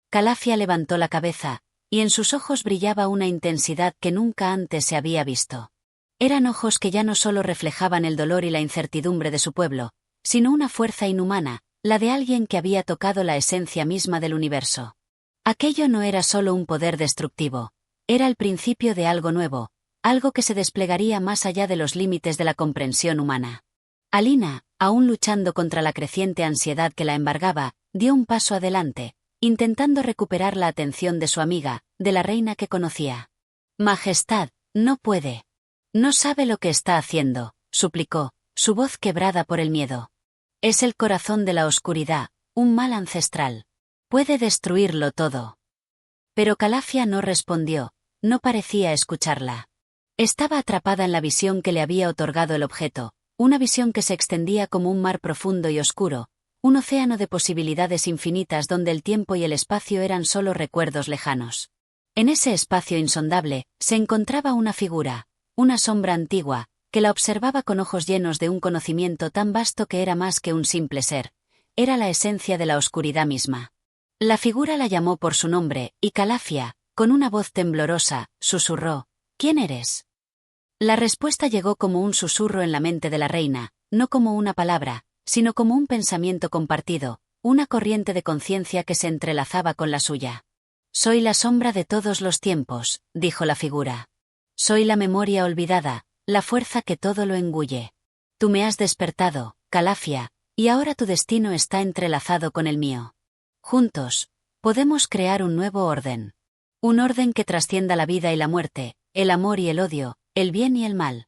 Calafia levantó la cabeza, y en sus ojos brillaba una intensidad que nunca antes se había visto. Eran ojos que ya no solo reflejaban el dolor y la incertidumbre de su pueblo, sino una fuerza inhumana, la de alguien que había tocado la esencia misma del universo. Aquello no era solo un poder destructivo, era el principio de algo nuevo, algo que se desplegaría más allá de los límites de la comprensión humana. Alina, aún luchando contra la creciente ansiedad que la embargaba, dio un paso adelante, intentando recuperar la atención de su amiga, de la reina que conocía. Majestad, no puede. No sabe lo que está haciendo, suplicó, su voz quebrada por el miedo. Es el corazón de la oscuridad, un mal ancestral. Puede destruirlo todo. Pero Calafia no respondió, no parecía escucharla. Estaba atrapada en la visión que le había otorgado el objeto, una visión que se extendía como un mar profundo y oscuro, un océano de posibilidades infinitas donde el tiempo y el espacio eran solo recuerdos lejanos. En ese espacio insondable, se encontraba una figura, una sombra antigua, que la observaba con ojos llenos de un conocimiento tan vasto que era más que un simple ser, era la esencia de la oscuridad misma. La figura la llamó por su nombre, y Calafia, con una voz temblorosa, susurró, ¿quién eres? La respuesta llegó como un susurro en la mente de la reina, no como una palabra, sino como un pensamiento compartido, una corriente de conciencia que se entrelazaba con la suya. Soy la sombra de todos los tiempos, dijo la figura. Soy la memoria olvidada, la fuerza que todo lo engulle. Tú me has despertado, Calafia, y ahora tu destino está entrelazado con el mío. Juntos, podemos crear un nuevo orden. Un orden que trascienda la vida y la muerte, el amor y el odio, el bien y el mal.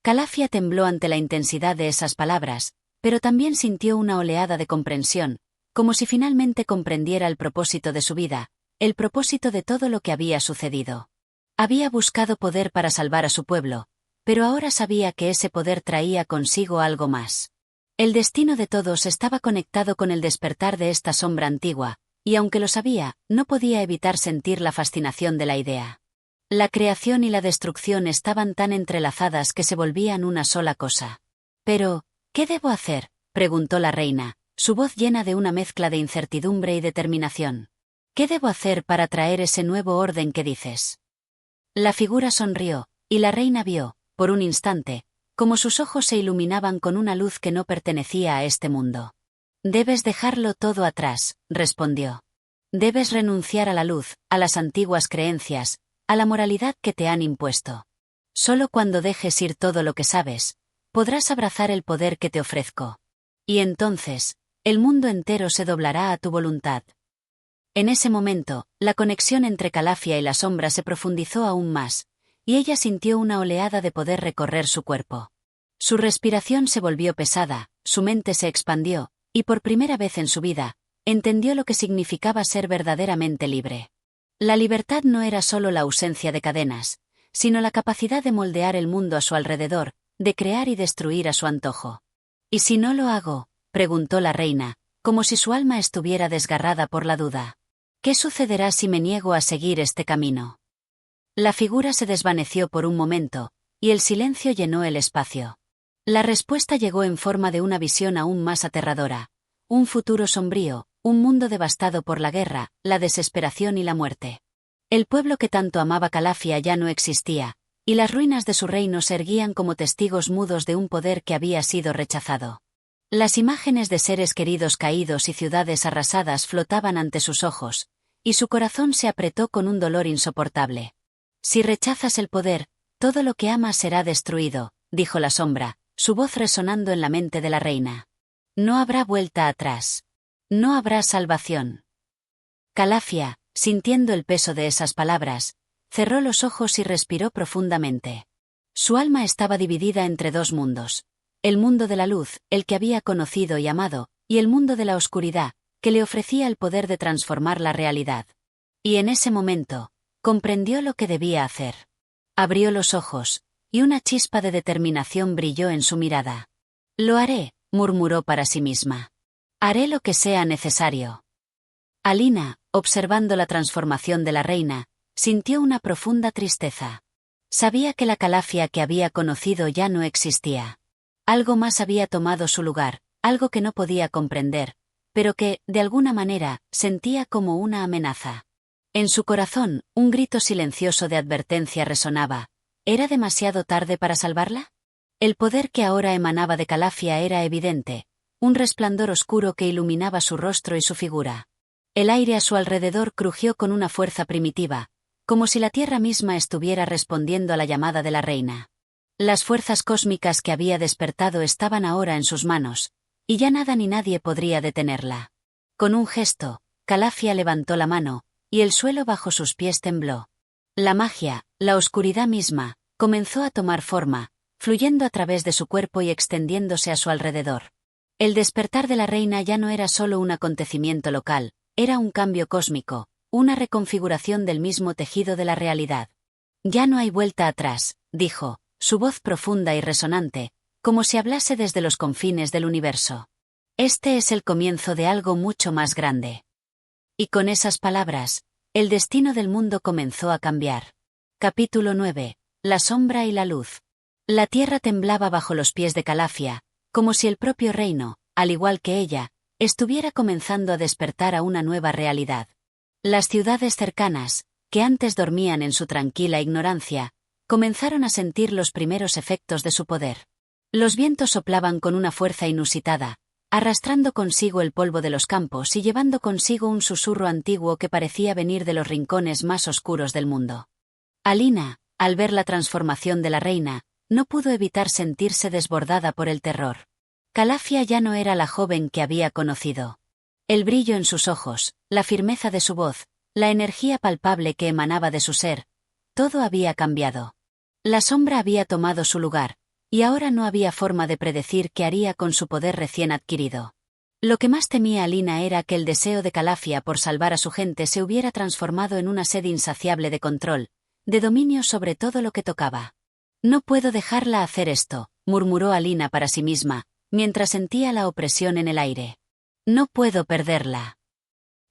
Calafia tembló ante la intensidad de esas palabras, pero también sintió una oleada de comprensión, como si finalmente comprendiera el propósito de su vida, el propósito de todo lo que había sucedido. Había buscado poder para salvar a su pueblo, pero ahora sabía que ese poder traía consigo algo más. El destino de todos estaba conectado con el despertar de esta sombra antigua, y aunque lo sabía, no podía evitar sentir la fascinación de la idea. La creación y la destrucción estaban tan entrelazadas que se volvían una sola cosa. Pero, ¿qué debo hacer?, preguntó la reina, su voz llena de una mezcla de incertidumbre y determinación. ¿Qué debo hacer para traer ese nuevo orden que dices? La figura sonrió, y la reina vio, por un instante, como sus ojos se iluminaban con una luz que no pertenecía a este mundo. Debes dejarlo todo atrás, respondió. Debes renunciar a la luz, a las antiguas creencias, a la moralidad que te han impuesto. Solo cuando dejes ir todo lo que sabes, podrás abrazar el poder que te ofrezco. Y entonces, el mundo entero se doblará a tu voluntad. En ese momento, la conexión entre Calafia y la sombra se profundizó aún más, y ella sintió una oleada de poder recorrer su cuerpo. Su respiración se volvió pesada, su mente se expandió, y por primera vez en su vida, entendió lo que significaba ser verdaderamente libre. La libertad no era solo la ausencia de cadenas, sino la capacidad de moldear el mundo a su alrededor, de crear y destruir a su antojo. ¿Y si no lo hago?, preguntó la reina, como si su alma estuviera desgarrada por la duda. ¿Qué sucederá si me niego a seguir este camino? La figura se desvaneció por un momento, y el silencio llenó el espacio. La respuesta llegó en forma de una visión aún más aterradora. Un futuro sombrío, un mundo devastado por la guerra, la desesperación y la muerte. El pueblo que tanto amaba Calafia ya no existía, y las ruinas de su reino se erguían como testigos mudos de un poder que había sido rechazado. Las imágenes de seres queridos caídos y ciudades arrasadas flotaban ante sus ojos, y su corazón se apretó con un dolor insoportable. Si rechazas el poder, todo lo que amas será destruido, dijo la sombra, su voz resonando en la mente de la reina. No habrá vuelta atrás. No habrá salvación. Calafia, sintiendo el peso de esas palabras, cerró los ojos y respiró profundamente. Su alma estaba dividida entre dos mundos. El mundo de la luz, el que había conocido y amado, y el mundo de la oscuridad, que le ofrecía el poder de transformar la realidad. Y en ese momento, comprendió lo que debía hacer. Abrió los ojos, y una chispa de determinación brilló en su mirada. «Lo haré», murmuró para sí misma. «Haré lo que sea necesario». Alina, observando la transformación de la reina, sintió una profunda tristeza. Sabía que la Calafia que había conocido ya no existía. Algo más había tomado su lugar, algo que no podía comprender, pero que, de alguna manera, sentía como una amenaza. En su corazón, un grito silencioso de advertencia resonaba. ¿Era demasiado tarde para salvarla? El poder que ahora emanaba de Calafia era evidente, un resplandor oscuro que iluminaba su rostro y su figura. El aire a su alrededor crujió con una fuerza primitiva, como si la tierra misma estuviera respondiendo a la llamada de la reina. Las fuerzas cósmicas que había despertado estaban ahora en sus manos, y ya nada ni nadie podría detenerla. Con un gesto, Calafia levantó la mano, y el suelo bajo sus pies tembló. La magia, la oscuridad misma, comenzó a tomar forma, fluyendo a través de su cuerpo y extendiéndose a su alrededor. El despertar de la reina ya no era solo un acontecimiento local, era un cambio cósmico, una reconfiguración del mismo tejido de la realidad. «Ya no hay vuelta atrás», dijo, su voz profunda y resonante, como si hablase desde los confines del universo. «Este es el comienzo de algo mucho más grande». Y con esas palabras, el destino del mundo comenzó a cambiar. Capítulo 9. La sombra y la luz. La tierra temblaba bajo los pies de Calafia, como si el propio reino, al igual que ella, estuviera comenzando a despertar a una nueva realidad. Las ciudades cercanas, que antes dormían en su tranquila ignorancia, comenzaron a sentir los primeros efectos de su poder. Los vientos soplaban con una fuerza inusitada, arrastrando consigo el polvo de los campos y llevando consigo un susurro antiguo que parecía venir de los rincones más oscuros del mundo. Alina, al ver la transformación de la reina, no pudo evitar sentirse desbordada por el terror. Calafia ya no era la joven que había conocido. El brillo en sus ojos, la firmeza de su voz, la energía palpable que emanaba de su ser, todo había cambiado. La sombra había tomado su lugar, y ahora no había forma de predecir qué haría con su poder recién adquirido. Lo que más temía Alina era que el deseo de Calafia por salvar a su gente se hubiera transformado en una sed insaciable de control, de dominio sobre todo lo que tocaba. «No puedo dejarla hacer esto», murmuró Alina para sí misma, mientras sentía la opresión en el aire. «No puedo perderla».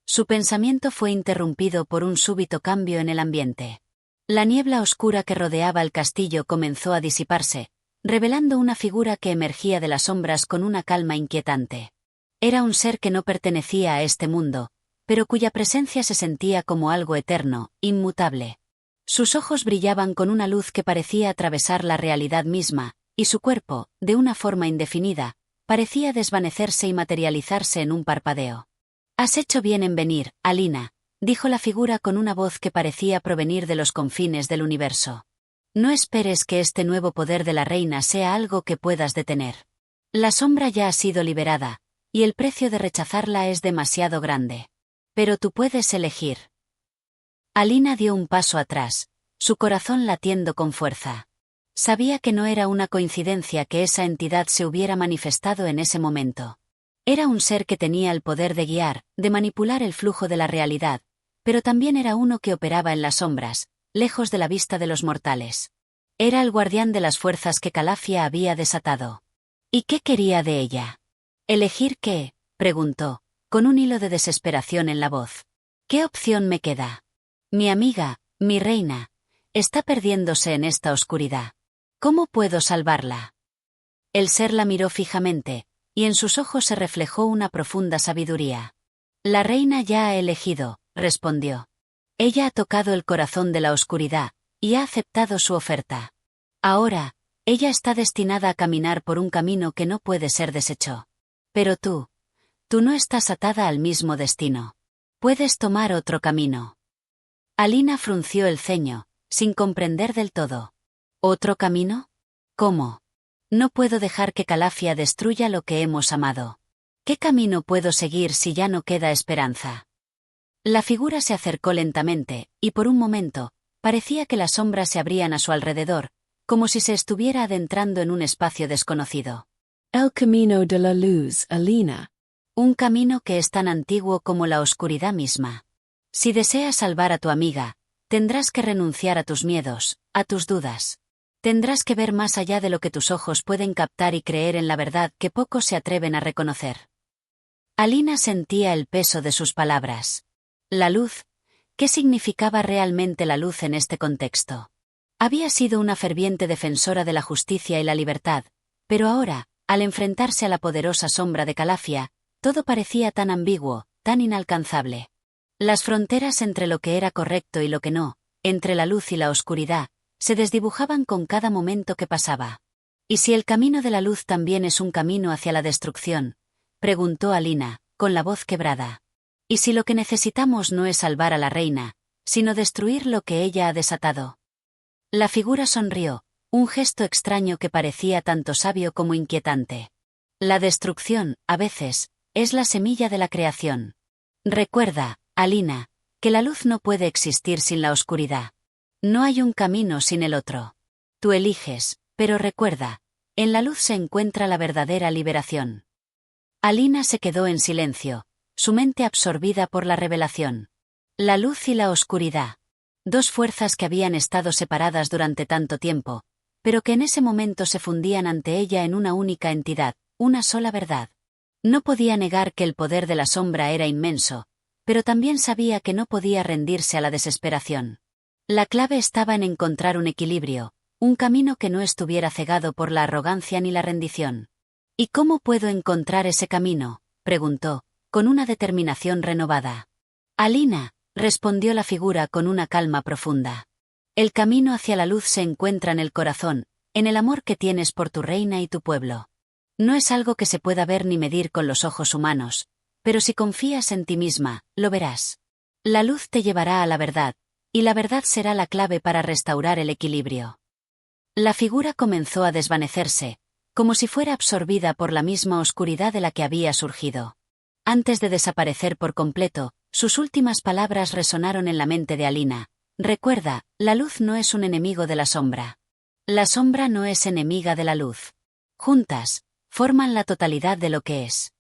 Su pensamiento fue interrumpido por un súbito cambio en el ambiente. La niebla oscura que rodeaba el castillo comenzó a disiparse, revelando una figura que emergía de las sombras con una calma inquietante. Era un ser que no pertenecía a este mundo, pero cuya presencia se sentía como algo eterno, inmutable. Sus ojos brillaban con una luz que parecía atravesar la realidad misma, y su cuerpo, de una forma indefinida, parecía desvanecerse y materializarse en un parpadeo. «Has hecho bien en venir, Alina», dijo la figura con una voz que parecía provenir de los confines del universo. «No esperes que este nuevo poder de la reina sea algo que puedas detener. La sombra ya ha sido liberada, y el precio de rechazarla es demasiado grande. Pero tú puedes elegir». Alina dio un paso atrás, su corazón latiendo con fuerza. Sabía que no era una coincidencia que esa entidad se hubiera manifestado en ese momento. Era un ser que tenía el poder de guiar, de manipular el flujo de la realidad, pero también era uno que operaba en las sombras, lejos de la vista de los mortales. Era el guardián de las fuerzas que Calafia había desatado. ¿Y qué quería de ella? «¿Elegir qué?», preguntó, con un hilo de desesperación en la voz. «¿Qué opción me queda? Mi amiga, mi reina, está perdiéndose en esta oscuridad. ¿Cómo puedo salvarla?» El ser la miró fijamente, y en sus ojos se reflejó una profunda sabiduría. «La reina ya ha elegido», respondió. «Ella ha tocado el corazón de la oscuridad, y ha aceptado su oferta. Ahora, ella está destinada a caminar por un camino que no puede ser deshecho. Pero tú no estás atada al mismo destino. Puedes tomar otro camino». Alina frunció el ceño, sin comprender del todo. «¿Otro camino? ¿Cómo? No puedo dejar que Calafia destruya lo que hemos amado. ¿Qué camino puedo seguir si ya no queda esperanza?» La figura se acercó lentamente, y por un momento, parecía que las sombras se abrían a su alrededor, como si se estuviera adentrando en un espacio desconocido. El camino de la luz, Alina. Un camino que es tan antiguo como la oscuridad misma. Si deseas salvar a tu amiga, tendrás que renunciar a tus miedos, a tus dudas. Tendrás que ver más allá de lo que tus ojos pueden captar y creer en la verdad que pocos se atreven a reconocer. Alina sentía el peso de sus palabras. La luz. ¿Qué significaba realmente la luz en este contexto? Había sido una ferviente defensora de la justicia y la libertad, pero ahora, al enfrentarse a la poderosa sombra de Calafia, todo parecía tan ambiguo, tan inalcanzable. Las fronteras entre lo que era correcto y lo que no, entre la luz y la oscuridad, se desdibujaban con cada momento que pasaba. ¿Y si el camino de la luz también es un camino hacia la destrucción?, preguntó Alina, con la voz quebrada. ¿Y si lo que necesitamos no es salvar a la reina, sino destruir lo que ella ha desatado? La figura sonrió, un gesto extraño que parecía tanto sabio como inquietante. La destrucción, a veces, es la semilla de la creación. Recuerda, Alina, que la luz no puede existir sin la oscuridad. No hay un camino sin el otro. Tú eliges, pero recuerda, en la luz se encuentra la verdadera liberación. Alina se quedó en silencio, su mente absorbida por la revelación. La luz y la oscuridad. Dos fuerzas que habían estado separadas durante tanto tiempo, pero que en ese momento se fundían ante ella en una única entidad, una sola verdad. No podía negar que el poder de la sombra era inmenso, pero también sabía que no podía rendirse a la desesperación. La clave estaba en encontrar un equilibrio, un camino que no estuviera cegado por la arrogancia ni la rendición. ¿Y cómo puedo encontrar ese camino?, preguntó, con una determinación renovada. Alina, respondió la figura con una calma profunda. El camino hacia la luz se encuentra en el corazón, en el amor que tienes por tu reina y tu pueblo. No es algo que se pueda ver ni medir con los ojos humanos, pero si confías en ti misma, lo verás. La luz te llevará a la verdad, y la verdad será la clave para restaurar el equilibrio. La figura comenzó a desvanecerse, como si fuera absorbida por la misma oscuridad de la que había surgido. Antes de desaparecer por completo, sus últimas palabras resonaron en la mente de Alina. Recuerda, la luz no es un enemigo de la sombra. La sombra no es enemiga de la luz. Juntas, forman la totalidad de lo que es.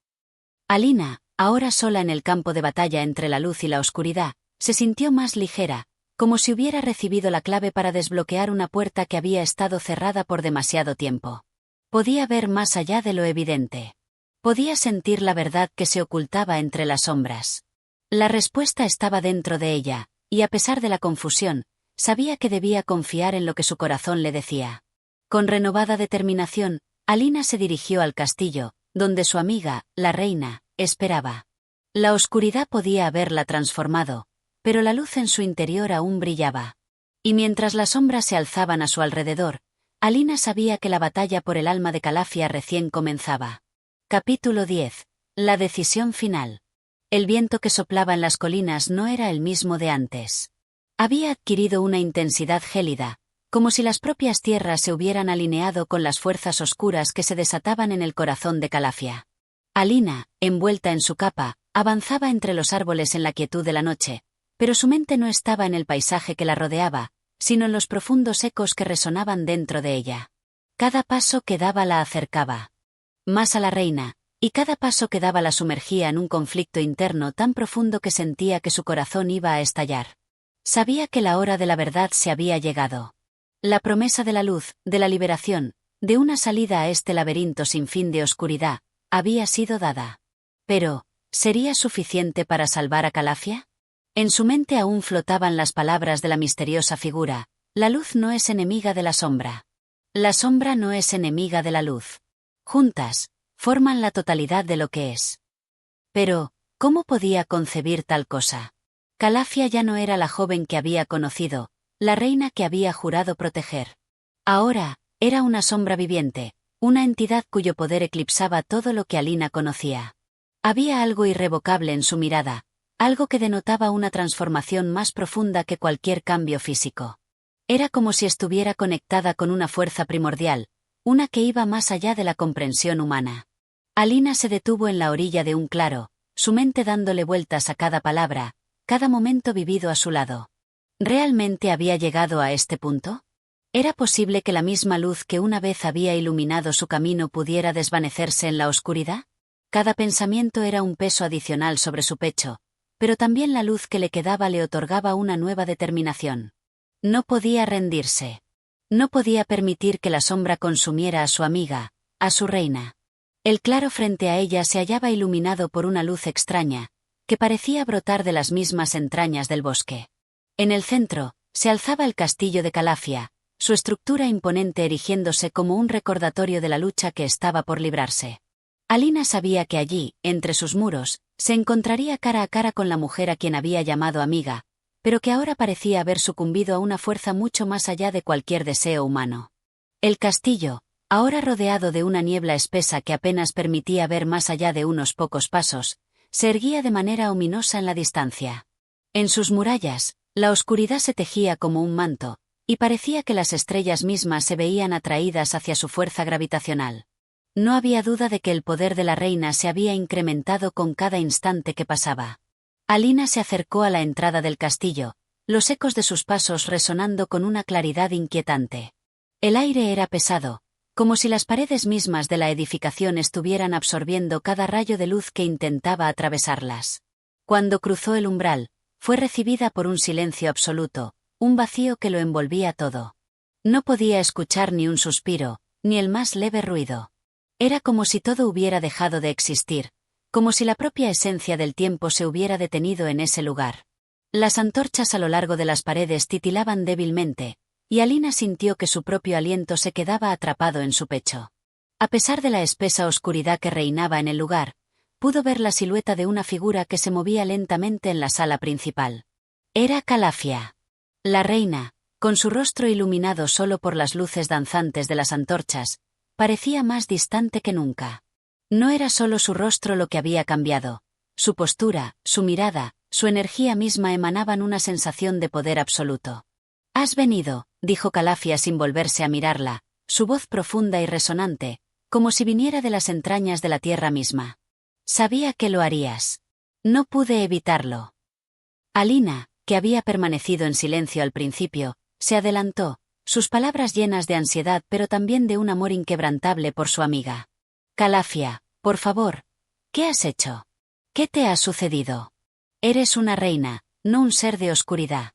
Alina, ahora sola en el campo de batalla entre la luz y la oscuridad, se sintió más ligera, como si hubiera recibido la clave para desbloquear una puerta que había estado cerrada por demasiado tiempo. Podía ver más allá de lo evidente. Podía sentir la verdad que se ocultaba entre las sombras. La respuesta estaba dentro de ella, y a pesar de la confusión, sabía que debía confiar en lo que su corazón le decía. Con renovada determinación, Alina se dirigió al castillo, donde su amiga, la reina, esperaba. La oscuridad podía haberla transformado, pero la luz en su interior aún brillaba. Y mientras las sombras se alzaban a su alrededor, Alina sabía que la batalla por el alma de Calafia recién comenzaba. Capítulo 10. La decisión final. El viento que soplaba en las colinas no era el mismo de antes. Había adquirido una intensidad gélida, como si las propias tierras se hubieran alineado con las fuerzas oscuras que se desataban en el corazón de Calafia. Alina, envuelta en su capa, avanzaba entre los árboles en la quietud de la noche, pero su mente no estaba en el paisaje que la rodeaba, sino en los profundos ecos que resonaban dentro de ella. Cada paso que daba la acercaba más a la reina, y cada paso que daba la sumergía en un conflicto interno tan profundo que sentía que su corazón iba a estallar. Sabía que la hora de la verdad se había llegado. La promesa de la luz, de la liberación, de una salida a este laberinto sin fin de oscuridad, había sido dada. Pero, ¿sería suficiente para salvar a Calafia? En su mente aún flotaban las palabras de la misteriosa figura: la luz no es enemiga de la sombra. La sombra no es enemiga de la luz. Juntas, forman la totalidad de lo que es. Pero, ¿cómo podía concebir tal cosa? Calafia ya no era la joven que había conocido, la reina que había jurado proteger. Ahora, era una sombra viviente, una entidad cuyo poder eclipsaba todo lo que Alina conocía. Había algo irrevocable en su mirada, algo que denotaba una transformación más profunda que cualquier cambio físico. Era como si estuviera conectada con una fuerza primordial, una que iba más allá de la comprensión humana. Alina se detuvo en la orilla de un claro, su mente dándole vueltas a cada palabra, cada momento vivido a su lado. ¿Realmente había llegado a este punto? ¿Era posible que la misma luz que una vez había iluminado su camino pudiera desvanecerse en la oscuridad? Cada pensamiento era un peso adicional sobre su pecho, pero también la luz que le quedaba le otorgaba una nueva determinación. No podía rendirse. No podía permitir que la sombra consumiera a su amiga, a su reina. El claro frente a ella se hallaba iluminado por una luz extraña, que parecía brotar de las mismas entrañas del bosque. En el centro, se alzaba el castillo de Calafia, su estructura imponente erigiéndose como un recordatorio de la lucha que estaba por librarse. Alina sabía que allí, entre sus muros, se encontraría cara a cara con la mujer a quien había llamado amiga, pero que ahora parecía haber sucumbido a una fuerza mucho más allá de cualquier deseo humano. El castillo, ahora rodeado de una niebla espesa que apenas permitía ver más allá de unos pocos pasos, se erguía de manera ominosa en la distancia. En sus murallas, la oscuridad se tejía como un manto, y parecía que las estrellas mismas se veían atraídas hacia su fuerza gravitacional. No había duda de que el poder de la reina se había incrementado con cada instante que pasaba. Alina se acercó a la entrada del castillo, los ecos de sus pasos resonando con una claridad inquietante. El aire era pesado, como si las paredes mismas de la edificación estuvieran absorbiendo cada rayo de luz que intentaba atravesarlas. Cuando cruzó el umbral, fue recibida por un silencio absoluto, un vacío que lo envolvía todo. No podía escuchar ni un suspiro, ni el más leve ruido. Era como si todo hubiera dejado de existir, como si la propia esencia del tiempo se hubiera detenido en ese lugar. Las antorchas a lo largo de las paredes titilaban débilmente, y Alina sintió que su propio aliento se quedaba atrapado en su pecho. A pesar de la espesa oscuridad que reinaba en el lugar, pudo ver la silueta de una figura que se movía lentamente en la sala principal. Era Calafia. La reina, con su rostro iluminado solo por las luces danzantes de las antorchas, parecía más distante que nunca. No era solo su rostro lo que había cambiado. Su postura, su mirada, su energía misma emanaban una sensación de poder absoluto. «Has venido», dijo Calafia sin volverse a mirarla, su voz profunda y resonante, como si viniera de las entrañas de la tierra misma. «Sabía que lo harías. No pude evitarlo». Alina, que había permanecido en silencio al principio, se adelantó, sus palabras llenas de ansiedad pero también de un amor inquebrantable por su amiga. «Calafia, por favor, ¿qué has hecho? ¿Qué te ha sucedido? Eres una reina, no un ser de oscuridad.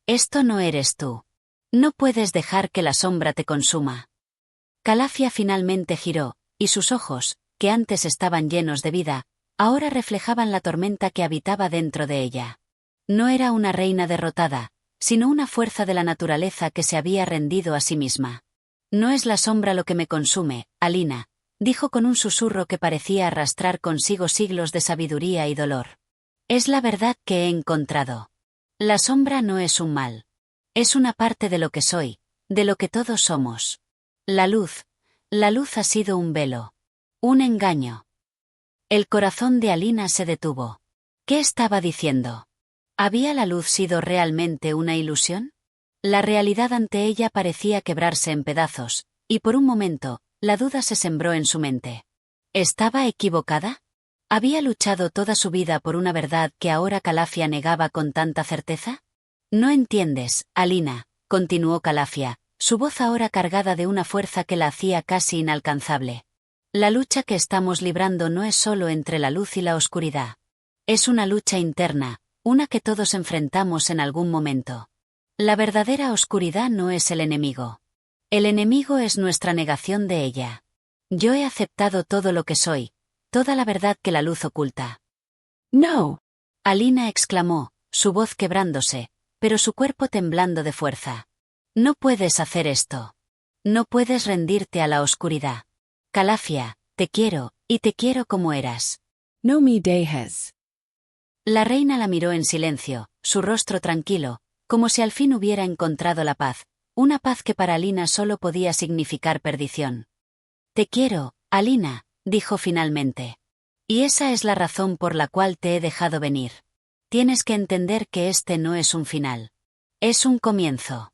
Esto no eres tú. No puedes dejar que la sombra te consuma». Calafia finalmente giró, y sus ojos, que antes estaban llenos de vida, ahora reflejaban la tormenta que habitaba dentro de ella. No era una reina derrotada, sino una fuerza de la naturaleza que se había rendido a sí misma. «No es la sombra lo que me consume, Alina», dijo con un susurro que parecía arrastrar consigo siglos de sabiduría y dolor. «Es la verdad que he encontrado. La sombra no es un mal. Es una parte de lo que soy, de lo que todos somos. La luz ha sido un velo. Un engaño». El corazón de Alina se detuvo. ¿Qué estaba diciendo? ¿Había la luz sido realmente una ilusión? La realidad ante ella parecía quebrarse en pedazos, y por un momento, la duda se sembró en su mente. ¿Estaba equivocada? ¿Había luchado toda su vida por una verdad que ahora Calafia negaba con tanta certeza? «No entiendes, Alina», continuó Calafia, su voz ahora cargada de una fuerza que la hacía casi inalcanzable. «La lucha que estamos librando no es solo entre la luz y la oscuridad. Es una lucha interna, una que todos enfrentamos en algún momento. La verdadera oscuridad no es el enemigo. El enemigo es nuestra negación de ella. Yo he aceptado todo lo que soy, toda la verdad que la luz oculta». «No», Alina exclamó, su voz quebrándose, pero su cuerpo temblando de fuerza. «No puedes hacer esto. No puedes rendirte a la oscuridad. Calafia, te quiero, y te quiero como eras». «No me dejes». La reina la miró en silencio, su rostro tranquilo, como si al fin hubiera encontrado la paz, una paz que para Alina solo podía significar perdición. «Te quiero, Alina», dijo finalmente. «Y esa es la razón por la cual te he dejado venir. Tienes que entender que este no es un final. Es un comienzo.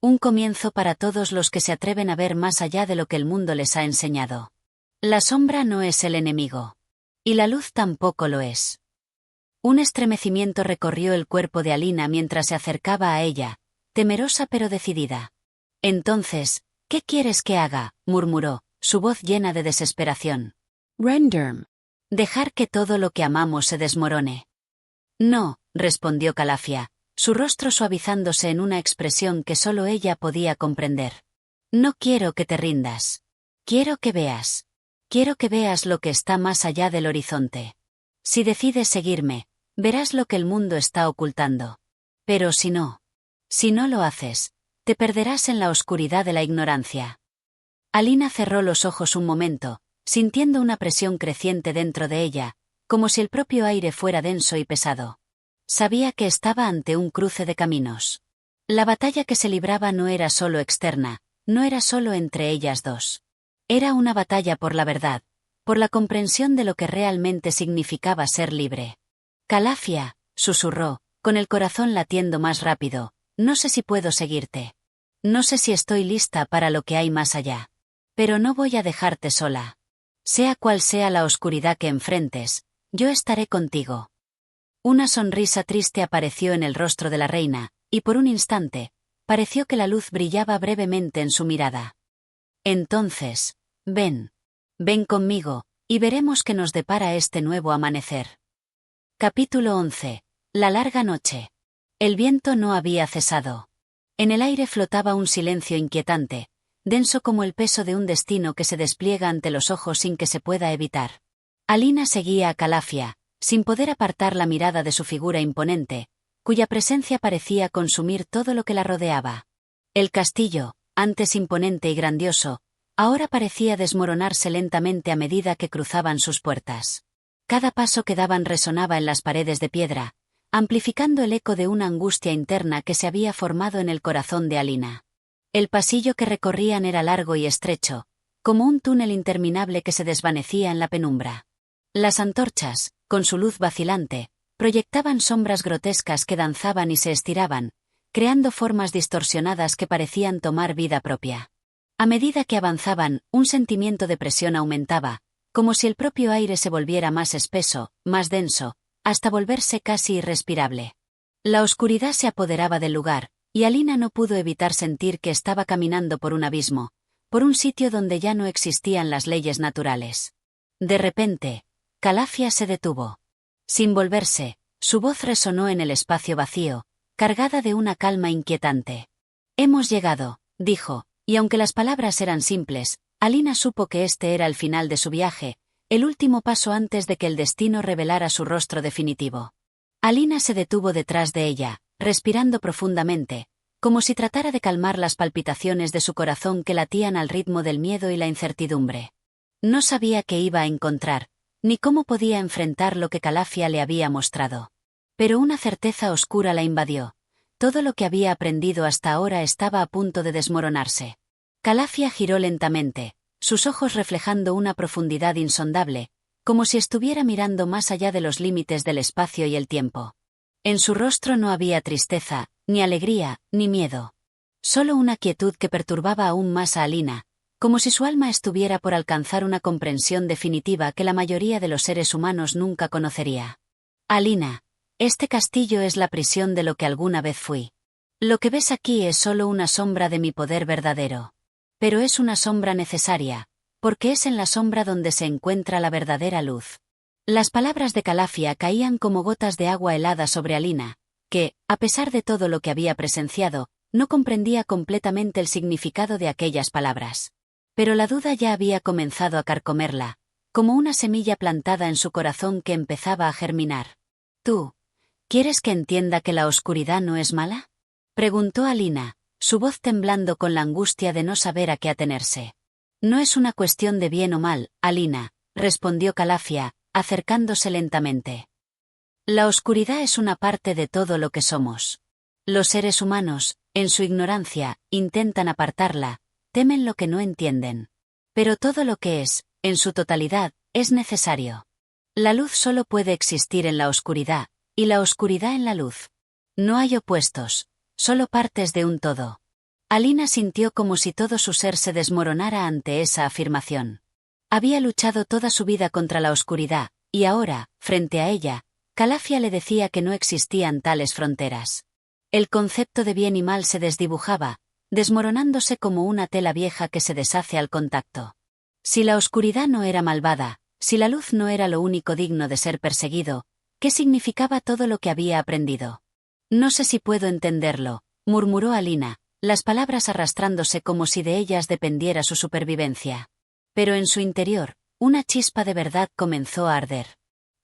Un comienzo para todos los que se atreven a ver más allá de lo que el mundo les ha enseñado. La sombra no es el enemigo. Y la luz tampoco lo es. Un estremecimiento recorrió el cuerpo de Alina mientras se acercaba a ella, temerosa pero decidida. Entonces, ¿qué quieres que haga?, murmuró, su voz llena de desesperación. Render. Dejar que todo lo que amamos se desmorone. No, respondió Calafia, su rostro suavizándose en una expresión que solo ella podía comprender. No quiero que te rindas. Quiero que veas. Quiero que veas lo que está más allá del horizonte. Si decides seguirme, verás lo que el mundo está ocultando. Pero si no lo haces, te perderás en la oscuridad de la ignorancia. Alina cerró los ojos un momento, sintiendo una presión creciente dentro de ella, como si el propio aire fuera denso y pesado. Sabía que estaba ante un cruce de caminos. La batalla que se libraba no era solo externa, no era solo entre ellas dos. Era una batalla por la verdad, por la comprensión de lo que realmente significaba ser libre. Calafia, susurró, con el corazón latiendo más rápido, no sé si puedo seguirte. No sé si estoy lista para lo que hay más allá. Pero no voy a dejarte sola. Sea cual sea la oscuridad que enfrentes, yo estaré contigo. Una sonrisa triste apareció en el rostro de la reina, y por un instante, pareció que la luz brillaba brevemente en su mirada. Entonces, ven conmigo, y veremos qué nos depara este nuevo amanecer. Capítulo 11. La larga noche. El viento no había cesado. En el aire flotaba un silencio inquietante, denso como el peso de un destino que se despliega ante los ojos sin que se pueda evitar. Alina seguía a Calafia, sin poder apartar la mirada de su figura imponente, cuya presencia parecía consumir todo lo que la rodeaba. El castillo, antes imponente y grandioso, ahora parecía desmoronarse lentamente a medida que cruzaban sus puertas. Cada paso que daban resonaba en las paredes de piedra, amplificando el eco de una angustia interna que se había formado en el corazón de Alina. El pasillo que recorrían era largo y estrecho, como un túnel interminable que se desvanecía en la penumbra. Las antorchas, con su luz vacilante, proyectaban sombras grotescas que danzaban y se estiraban, creando formas distorsionadas que parecían tomar vida propia. A medida que avanzaban, un sentimiento de presión aumentaba, como si el propio aire se volviera más espeso, más denso, hasta volverse casi irrespirable. La oscuridad se apoderaba del lugar, y Alina no pudo evitar sentir que estaba caminando por un abismo, por un sitio donde ya no existían las leyes naturales. De repente, Calafia se detuvo. Sin volverse, su voz resonó en el espacio vacío, cargada de una calma inquietante. Hemos llegado, dijo, y aunque las palabras eran simples, Alina supo que este era el final de su viaje, el último paso antes de que el destino revelara su rostro definitivo. Alina se detuvo detrás de ella, respirando profundamente, como si tratara de calmar las palpitaciones de su corazón que latían al ritmo del miedo y la incertidumbre. No sabía qué iba a encontrar, ni cómo podía enfrentar lo que Calafia le había mostrado. Pero una certeza oscura la invadió. Todo lo que había aprendido hasta ahora estaba a punto de desmoronarse. Calafia giró lentamente, sus ojos reflejando una profundidad insondable, como si estuviera mirando más allá de los límites del espacio y el tiempo. En su rostro no había tristeza, ni alegría, ni miedo. Solo una quietud que perturbaba aún más a Alina, como si su alma estuviera por alcanzar una comprensión definitiva que la mayoría de los seres humanos nunca conocería. Alina, este castillo es la prisión de lo que alguna vez fui. Lo que ves aquí es solo una sombra de mi poder verdadero. Pero es una sombra necesaria, porque es en la sombra donde se encuentra la verdadera luz. Las palabras de Calafia caían como gotas de agua helada sobre Alina, que, a pesar de todo lo que había presenciado, no comprendía completamente el significado de aquellas palabras. Pero la duda ya había comenzado a carcomerla, como una semilla plantada en su corazón que empezaba a germinar. ¿Tú quieres que entienda que la oscuridad no es mala?, preguntó Alina, su voz temblando con la angustia de no saber a qué atenerse. No es una cuestión de bien o mal, Alina, respondió Calafia, acercándose lentamente. La oscuridad es una parte de todo lo que somos. Los seres humanos, en su ignorancia, intentan apartarla, temen lo que no entienden. Pero todo lo que es, en su totalidad, es necesario. La luz solo puede existir en la oscuridad, y la oscuridad en la luz. No hay opuestos, solo partes de un todo. Alina sintió como si todo su ser se desmoronara ante esa afirmación. Había luchado toda su vida contra la oscuridad, y ahora, frente a ella, Calafia le decía que no existían tales fronteras. El concepto de bien y mal se desdibujaba, desmoronándose como una tela vieja que se deshace al contacto. Si la oscuridad no era malvada, si la luz no era lo único digno de ser perseguido, ¿qué significaba todo lo que había aprendido? No sé si puedo entenderlo, murmuró Alina, las palabras arrastrándose como si de ellas dependiera su supervivencia. Pero en su interior, una chispa de verdad comenzó a arder.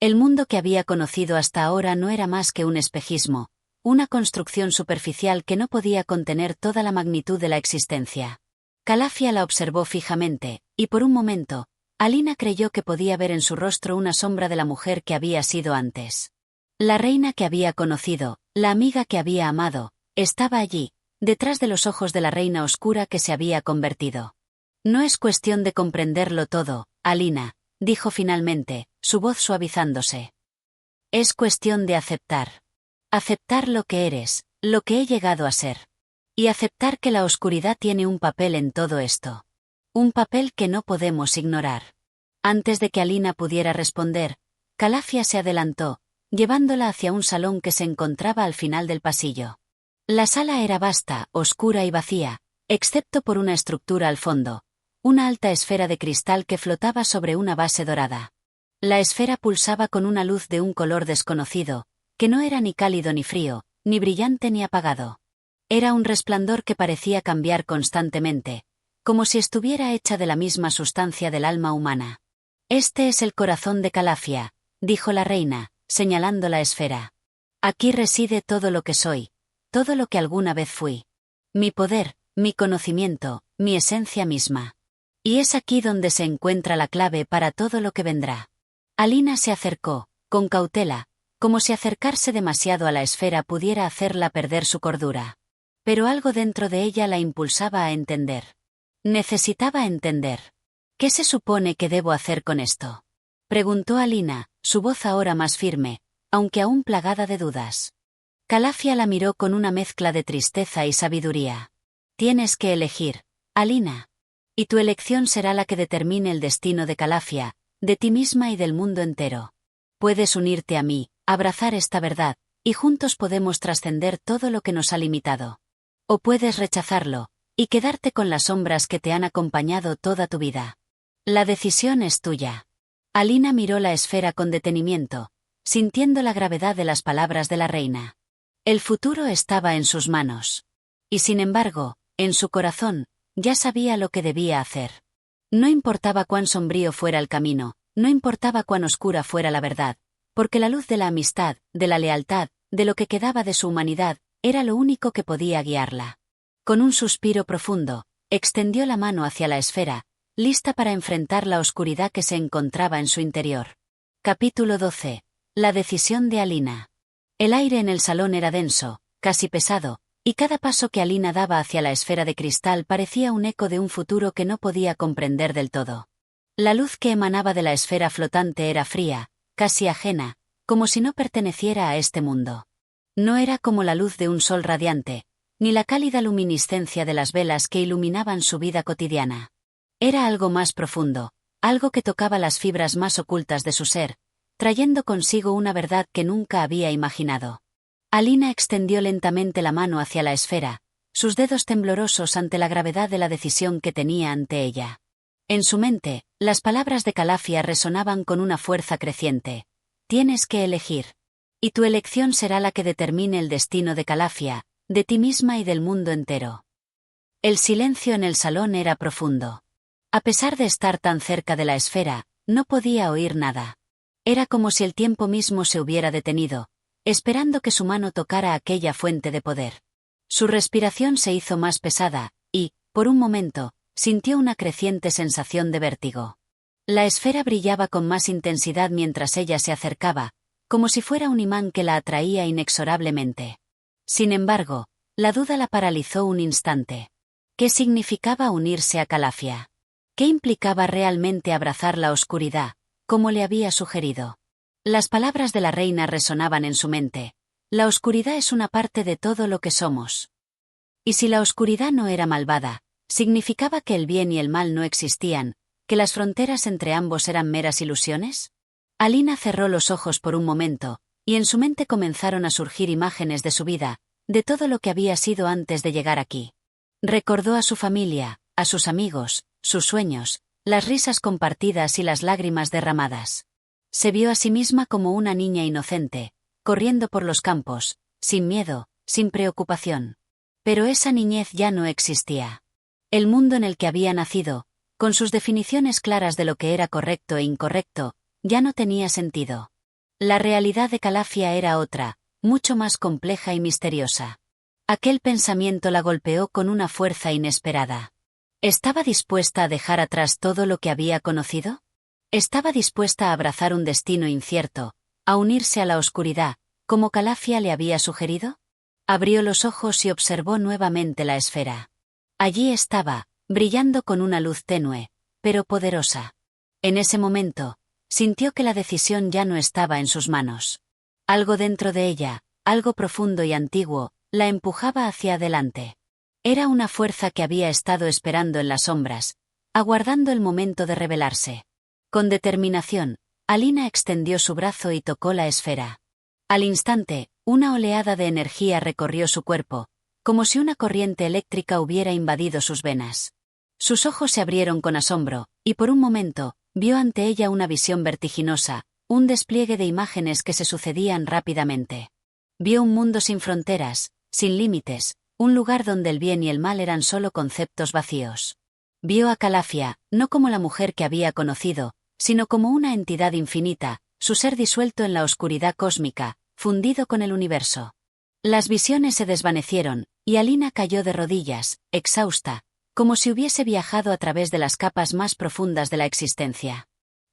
El mundo que había conocido hasta ahora no era más que un espejismo, una construcción superficial que no podía contener toda la magnitud de la existencia. Calafia la observó fijamente, y por un momento, Alina creyó que podía ver en su rostro una sombra de la mujer que había sido antes. La reina que había conocido, la amiga que había amado, estaba allí, detrás de los ojos de la reina oscura que se había convertido. No es cuestión de comprenderlo todo, Alina, dijo finalmente, su voz suavizándose. Es cuestión de aceptar. Aceptar lo que eres, lo que he llegado a ser. Y aceptar que la oscuridad tiene un papel en todo esto. Un papel que no podemos ignorar. Antes de que Alina pudiera responder, Calafia se adelantó, llevándola hacia un salón que se encontraba al final del pasillo. La sala era vasta, oscura y vacía, excepto por una estructura al fondo, una alta esfera de cristal que flotaba sobre una base dorada. La esfera pulsaba con una luz de un color desconocido, que no era ni cálido ni frío, ni brillante ni apagado. Era un resplandor que parecía cambiar constantemente, como si estuviera hecha de la misma sustancia del alma humana. Este es el corazón de Calafia, dijo la reina, señalando la esfera. Aquí reside todo lo que soy, todo lo que alguna vez fui. Mi poder, mi conocimiento, mi esencia misma. Y es aquí donde se encuentra la clave para todo lo que vendrá. Alina se acercó, con cautela, como si acercarse demasiado a la esfera pudiera hacerla perder su cordura. Pero algo dentro de ella la impulsaba a entender. Necesitaba entender. ¿Qué se supone que debo hacer con esto? Preguntó Alina, su voz ahora más firme, aunque aún plagada de dudas. Calafia la miró con una mezcla de tristeza y sabiduría. Tienes que elegir, Alina. Y tu elección será la que determine el destino de Calafia, de ti misma y del mundo entero. Puedes unirte a mí, abrazar esta verdad, y juntos podemos trascender todo lo que nos ha limitado. O puedes rechazarlo, y quedarte con las sombras que te han acompañado toda tu vida. La decisión es tuya. Alina miró la esfera con detenimiento, sintiendo la gravedad de las palabras de la reina. El futuro estaba en sus manos. Y sin embargo, en su corazón, ya sabía lo que debía hacer. No importaba cuán sombrío fuera el camino, no importaba cuán oscura fuera la verdad, porque la luz de la amistad, de la lealtad, de lo que quedaba de su humanidad, era lo único que podía guiarla. Con un suspiro profundo, extendió la mano hacia la esfera, lista para enfrentar la oscuridad que se encontraba en su interior. Capítulo 12. La decisión de Alina. El aire en el salón era denso, casi pesado, y cada paso que Alina daba hacia la esfera de cristal parecía un eco de un futuro que no podía comprender del todo. La luz que emanaba de la esfera flotante era fría, casi ajena, como si no perteneciera a este mundo. No era como la luz de un sol radiante, ni la cálida luminiscencia de las velas que iluminaban su vida cotidiana. Era algo más profundo, algo que tocaba las fibras más ocultas de su ser, trayendo consigo una verdad que nunca había imaginado. Alina extendió lentamente la mano hacia la esfera, sus dedos temblorosos ante la gravedad de la decisión que tenía ante ella. En su mente, las palabras de Calafia resonaban con una fuerza creciente. Tienes que elegir. Y tu elección será la que determine el destino de Calafia, de ti misma y del mundo entero. El silencio en el salón era profundo. A pesar de estar tan cerca de la esfera, no podía oír nada. Era como si el tiempo mismo se hubiera detenido, esperando que su mano tocara aquella fuente de poder. Su respiración se hizo más pesada, y, por un momento, sintió una creciente sensación de vértigo. La esfera brillaba con más intensidad mientras ella se acercaba, como si fuera un imán que la atraía inexorablemente. Sin embargo, la duda la paralizó un instante. ¿Qué significaba unirse a Calafia? ¿Qué implicaba realmente abrazar la oscuridad, como le había sugerido? Las palabras de la reina resonaban en su mente. La oscuridad es una parte de todo lo que somos. Y si la oscuridad no era malvada, ¿significaba que el bien y el mal no existían, que las fronteras entre ambos eran meras ilusiones? Alina cerró los ojos por un momento, y en su mente comenzaron a surgir imágenes de su vida, de todo lo que había sido antes de llegar aquí. Recordó a su familia, a sus amigos, sus sueños, las risas compartidas y las lágrimas derramadas. Se vio a sí misma como una niña inocente, corriendo por los campos, sin miedo, sin preocupación. Pero esa niñez ya no existía. El mundo en el que había nacido, con sus definiciones claras de lo que era correcto e incorrecto, ya no tenía sentido. La realidad de Calafia era otra, mucho más compleja y misteriosa. Aquel pensamiento la golpeó con una fuerza inesperada. ¿Estaba dispuesta a dejar atrás todo lo que había conocido? ¿Estaba dispuesta a abrazar un destino incierto, a unirse a la oscuridad, como Calafia le había sugerido? Abrió los ojos y observó nuevamente la esfera. Allí estaba, brillando con una luz tenue, pero poderosa. En ese momento, sintió que la decisión ya no estaba en sus manos. Algo dentro de ella, algo profundo y antiguo, la empujaba hacia adelante. Era una fuerza que había estado esperando en las sombras, aguardando el momento de revelarse. Con determinación, Alina extendió su brazo y tocó la esfera. Al instante, una oleada de energía recorrió su cuerpo, como si una corriente eléctrica hubiera invadido sus venas. Sus ojos se abrieron con asombro, y por un momento, vio ante ella una visión vertiginosa, un despliegue de imágenes que se sucedían rápidamente. Vio un mundo sin fronteras, sin límites, un lugar donde el bien y el mal eran solo conceptos vacíos. Vio a Calafia, no como la mujer que había conocido, sino como una entidad infinita, su ser disuelto en la oscuridad cósmica, fundido con el universo. Las visiones se desvanecieron, y Alina cayó de rodillas, exhausta, como si hubiese viajado a través de las capas más profundas de la existencia.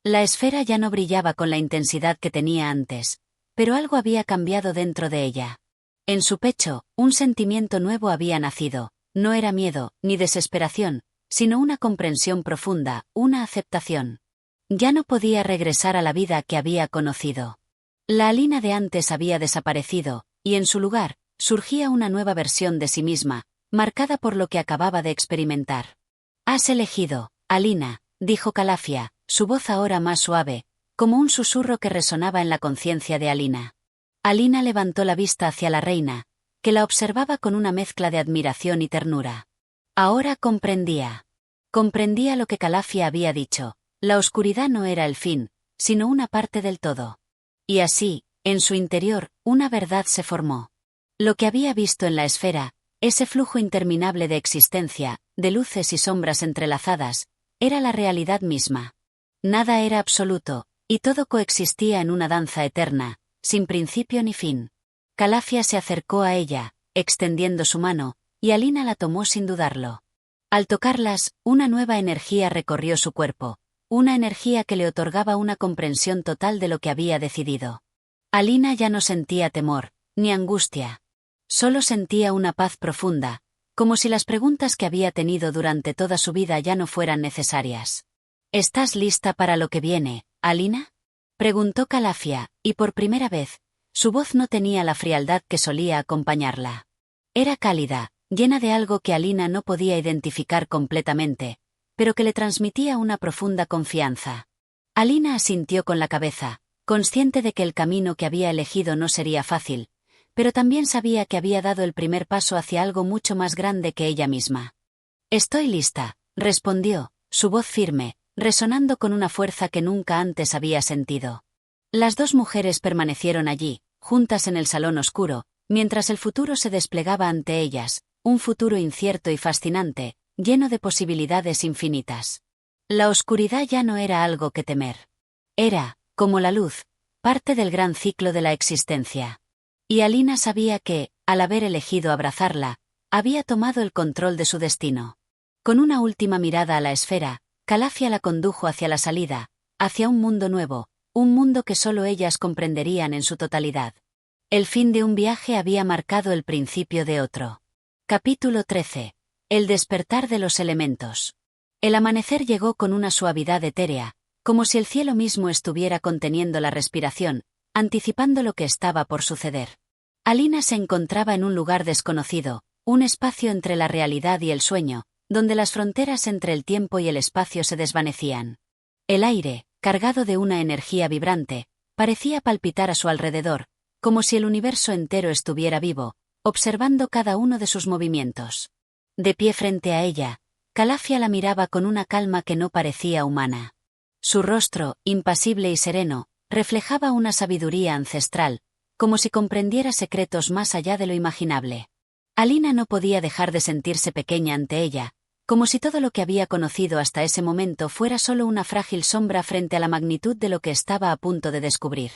La esfera ya no brillaba con la intensidad que tenía antes, pero algo había cambiado dentro de ella. En su pecho, un sentimiento nuevo había nacido, no era miedo, ni desesperación, sino una comprensión profunda, una aceptación. Ya no podía regresar a la vida que había conocido. La Alina de antes había desaparecido, y en su lugar, surgía una nueva versión de sí misma, marcada por lo que acababa de experimentar. «Has elegido, Alina», dijo Calafia, su voz ahora más suave, como un susurro que resonaba en la conciencia de Alina. Alina levantó la vista hacia la reina, que la observaba con una mezcla de admiración y ternura. Ahora comprendía. Comprendía lo que Calafia había dicho, la oscuridad no era el fin, sino una parte del todo. Y así, en su interior, una verdad se formó. Lo que había visto en la esfera, ese flujo interminable de existencia, de luces y sombras entrelazadas, era la realidad misma. Nada era absoluto, y todo coexistía en una danza eterna, sin principio ni fin. Calafia se acercó a ella, extendiendo su mano, y Alina la tomó sin dudarlo. Al tocarlas, una nueva energía recorrió su cuerpo, una energía que le otorgaba una comprensión total de lo que había decidido. Alina ya no sentía temor, ni angustia. Solo sentía una paz profunda, como si las preguntas que había tenido durante toda su vida ya no fueran necesarias. ¿Estás lista para lo que viene, Alina?, preguntó Calafia, y por primera vez, su voz no tenía la frialdad que solía acompañarla. Era cálida, llena de algo que Alina no podía identificar completamente, pero que le transmitía una profunda confianza. Alina asintió con la cabeza, consciente de que el camino que había elegido no sería fácil, pero también sabía que había dado el primer paso hacia algo mucho más grande que ella misma. «Estoy lista», respondió, su voz firme, resonando con una fuerza que nunca antes había sentido. Las dos mujeres permanecieron allí, juntas en el salón oscuro, mientras el futuro se desplegaba ante ellas, un futuro incierto y fascinante, lleno de posibilidades infinitas. La oscuridad ya no era algo que temer. Era, como la luz, parte del gran ciclo de la existencia. Y Alina sabía que, al haber elegido abrazarla, había tomado el control de su destino. Con una última mirada a la esfera, Calafia la condujo hacia la salida, hacia un mundo nuevo, un mundo que solo ellas comprenderían en su totalidad. El fin de un viaje había marcado el principio de otro. Capítulo 13. El despertar de los elementos. El amanecer llegó con una suavidad etérea, como si el cielo mismo estuviera conteniendo la respiración, anticipando lo que estaba por suceder. Alina se encontraba en un lugar desconocido, un espacio entre la realidad y el sueño, donde las fronteras entre el tiempo y el espacio se desvanecían. El aire, cargado de una energía vibrante, parecía palpitar a su alrededor, como si el universo entero estuviera vivo, observando cada uno de sus movimientos. De pie frente a ella, Calafia la miraba con una calma que no parecía humana. Su rostro, impasible y sereno, reflejaba una sabiduría ancestral, como si comprendiera secretos más allá de lo imaginable. Alina no podía dejar de sentirse pequeña ante ella, como si todo lo que había conocido hasta ese momento fuera solo una frágil sombra frente a la magnitud de lo que estaba a punto de descubrir.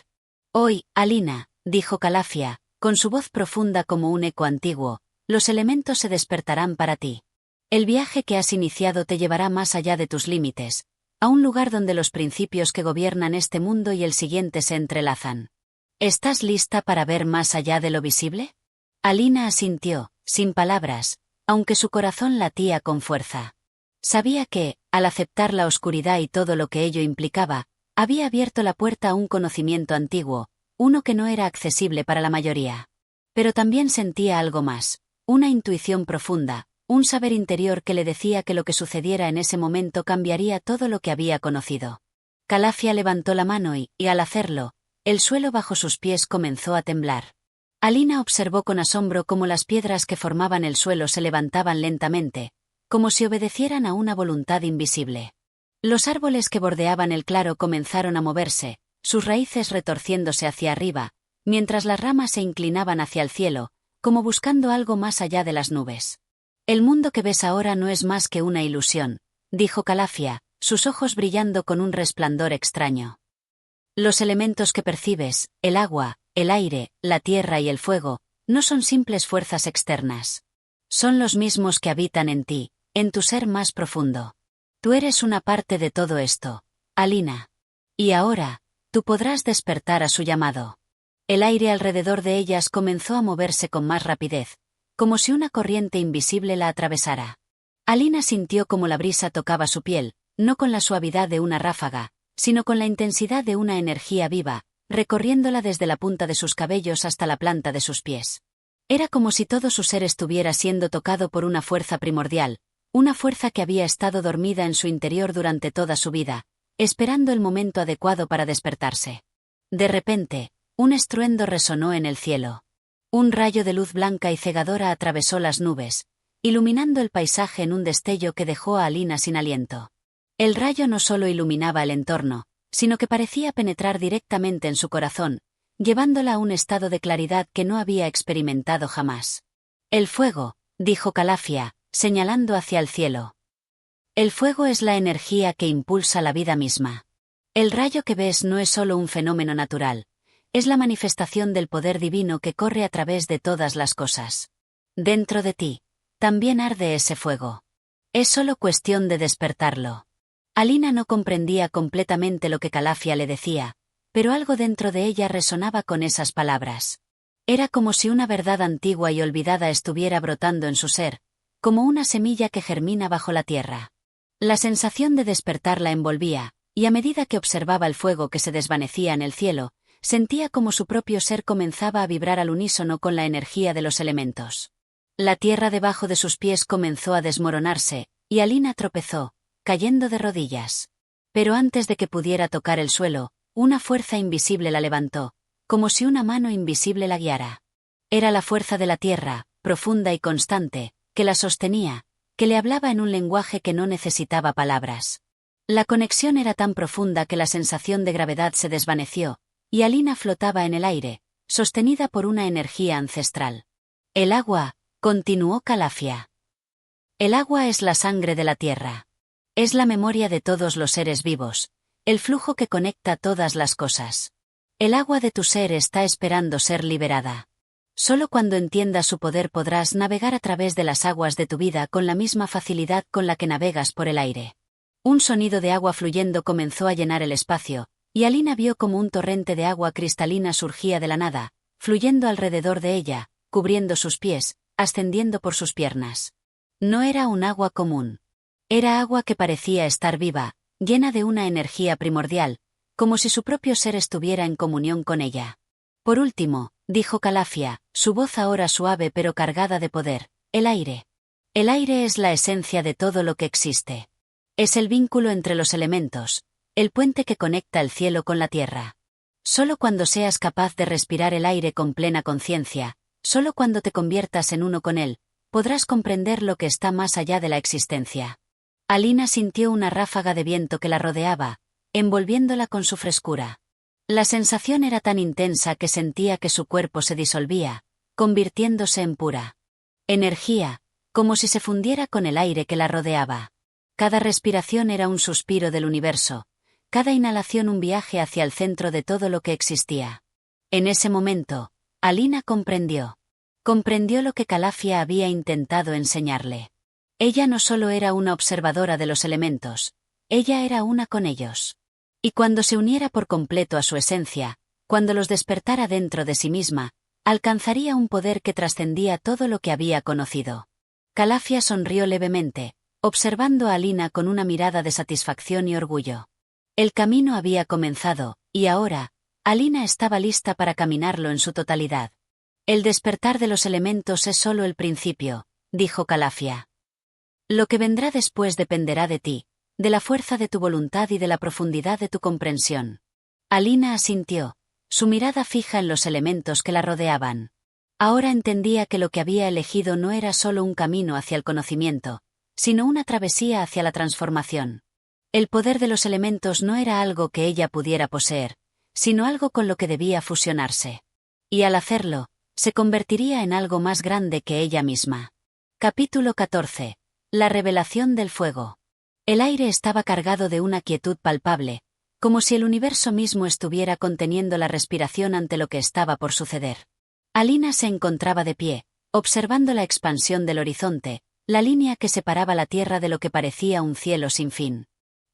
Hoy, Alina, dijo Calafia, con su voz profunda como un eco antiguo, los elementos se despertarán para ti. El viaje que has iniciado te llevará más allá de tus límites, a un lugar donde los principios que gobiernan este mundo y el siguiente se entrelazan. ¿Estás lista para ver más allá de lo visible? Alina asintió, sin palabras, aunque su corazón latía con fuerza. Sabía que, al aceptar la oscuridad y todo lo que ello implicaba, había abierto la puerta a un conocimiento antiguo, uno que no era accesible para la mayoría. Pero también sentía algo más, una intuición profunda, un saber interior que le decía que lo que sucediera en ese momento cambiaría todo lo que había conocido. Calafia levantó la mano y, al hacerlo, el suelo bajo sus pies comenzó a temblar. Alina observó con asombro cómo las piedras que formaban el suelo se levantaban lentamente, como si obedecieran a una voluntad invisible. Los árboles que bordeaban el claro comenzaron a moverse, sus raíces retorciéndose hacia arriba, mientras las ramas se inclinaban hacia el cielo, como buscando algo más allá de las nubes. El mundo que ves ahora no es más que una ilusión, dijo Calafia, sus ojos brillando con un resplandor extraño. Los elementos que percibes, el agua, el aire, la tierra y el fuego, no son simples fuerzas externas. Son los mismos que habitan en ti, en tu ser más profundo. Tú eres una parte de todo esto, Alina. Y ahora, tú podrás despertar a su llamado. El aire alrededor de ellas comenzó a moverse con más rapidez, como si una corriente invisible la atravesara. Alina sintió como la brisa tocaba su piel, no con la suavidad de una ráfaga, sino con la intensidad de una energía viva, recorriéndola desde la punta de sus cabellos hasta la planta de sus pies. Era como si todo su ser estuviera siendo tocado por una fuerza primordial, una fuerza que había estado dormida en su interior durante toda su vida, esperando el momento adecuado para despertarse. De repente, un estruendo resonó en el cielo. Un rayo de luz blanca y cegadora atravesó las nubes, iluminando el paisaje en un destello que dejó a Alina sin aliento. El rayo no solo iluminaba el entorno, sino que parecía penetrar directamente en su corazón, llevándola a un estado de claridad que no había experimentado jamás. El fuego, dijo Calafia, señalando hacia el cielo. El fuego es la energía que impulsa la vida misma. El rayo que ves no es solo un fenómeno natural, es la manifestación del poder divino que corre a través de todas las cosas. Dentro de ti, también arde ese fuego. Es solo cuestión de despertarlo. Alina no comprendía completamente lo que Calafia le decía, pero algo dentro de ella resonaba con esas palabras. Era como si una verdad antigua y olvidada estuviera brotando en su ser, como una semilla que germina bajo la tierra. La sensación de despertar la envolvía, y a medida que observaba el fuego que se desvanecía en el cielo, sentía como su propio ser comenzaba a vibrar al unísono con la energía de los elementos. La tierra debajo de sus pies comenzó a desmoronarse, y Alina tropezó, cayendo de rodillas. Pero antes de que pudiera tocar el suelo, una fuerza invisible la levantó, como si una mano invisible la guiara. Era la fuerza de la tierra, profunda y constante, que la sostenía, que le hablaba en un lenguaje que no necesitaba palabras. La conexión era tan profunda que la sensación de gravedad se desvaneció, y Alina flotaba en el aire, sostenida por una energía ancestral. El agua, continuó Calafia. El agua es la sangre de la tierra. Es la memoria de todos los seres vivos, el flujo que conecta todas las cosas. El agua de tu ser está esperando ser liberada. Solo cuando entiendas su poder podrás navegar a través de las aguas de tu vida con la misma facilidad con la que navegas por el aire. Un sonido de agua fluyendo comenzó a llenar el espacio, y Alina vio como un torrente de agua cristalina surgía de la nada, fluyendo alrededor de ella, cubriendo sus pies, ascendiendo por sus piernas. No era un agua común. Era agua que parecía estar viva, llena de una energía primordial, como si su propio ser estuviera en comunión con ella. Por último, dijo Calafia, su voz ahora suave pero cargada de poder, el aire. El aire es la esencia de todo lo que existe. Es el vínculo entre los elementos, el puente que conecta el cielo con la tierra. Solo cuando seas capaz de respirar el aire con plena conciencia, solo cuando te conviertas en uno con él, podrás comprender lo que está más allá de la existencia. Alina sintió una ráfaga de viento que la rodeaba, envolviéndola con su frescura. La sensación era tan intensa que sentía que su cuerpo se disolvía, convirtiéndose en pura energía, como si se fundiera con el aire que la rodeaba. Cada respiración era un suspiro del universo, cada inhalación un viaje hacia el centro de todo lo que existía. En ese momento, Alina comprendió. Comprendió lo que Calafia había intentado enseñarle. Ella no solo era una observadora de los elementos, ella era una con ellos. Y cuando se uniera por completo a su esencia, cuando los despertara dentro de sí misma, alcanzaría un poder que trascendía todo lo que había conocido. Calafia sonrió levemente, observando a Alina con una mirada de satisfacción y orgullo. El camino había comenzado, y ahora, Alina estaba lista para caminarlo en su totalidad. El despertar de los elementos es solo el principio, dijo Calafia. Lo que vendrá después dependerá de ti, de la fuerza de tu voluntad y de la profundidad de tu comprensión. Alina asintió, su mirada fija en los elementos que la rodeaban. Ahora entendía que lo que había elegido no era solo un camino hacia el conocimiento, sino una travesía hacia la transformación. El poder de los elementos no era algo que ella pudiera poseer, sino algo con lo que debía fusionarse. Y al hacerlo, se convertiría en algo más grande que ella misma. Capítulo 14. La revelación del fuego. El aire estaba cargado de una quietud palpable, como si el universo mismo estuviera conteniendo la respiración ante lo que estaba por suceder. Alina se encontraba de pie, observando la expansión del horizonte, la línea que separaba la tierra de lo que parecía un cielo sin fin.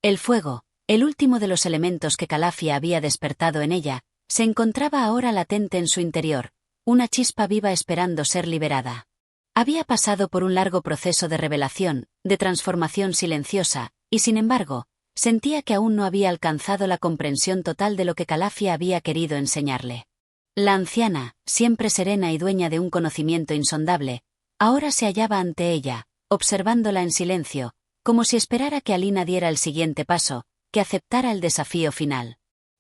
El fuego, el último de los elementos que Calafia había despertado en ella, se encontraba ahora latente en su interior, una chispa viva esperando ser liberada. Había pasado por un largo proceso de revelación, de transformación silenciosa, y sin embargo, sentía que aún no había alcanzado la comprensión total de lo que Calafia había querido enseñarle. La anciana, siempre serena y dueña de un conocimiento insondable, ahora se hallaba ante ella, observándola en silencio, como si esperara que Alina diera el siguiente paso, que aceptara el desafío final.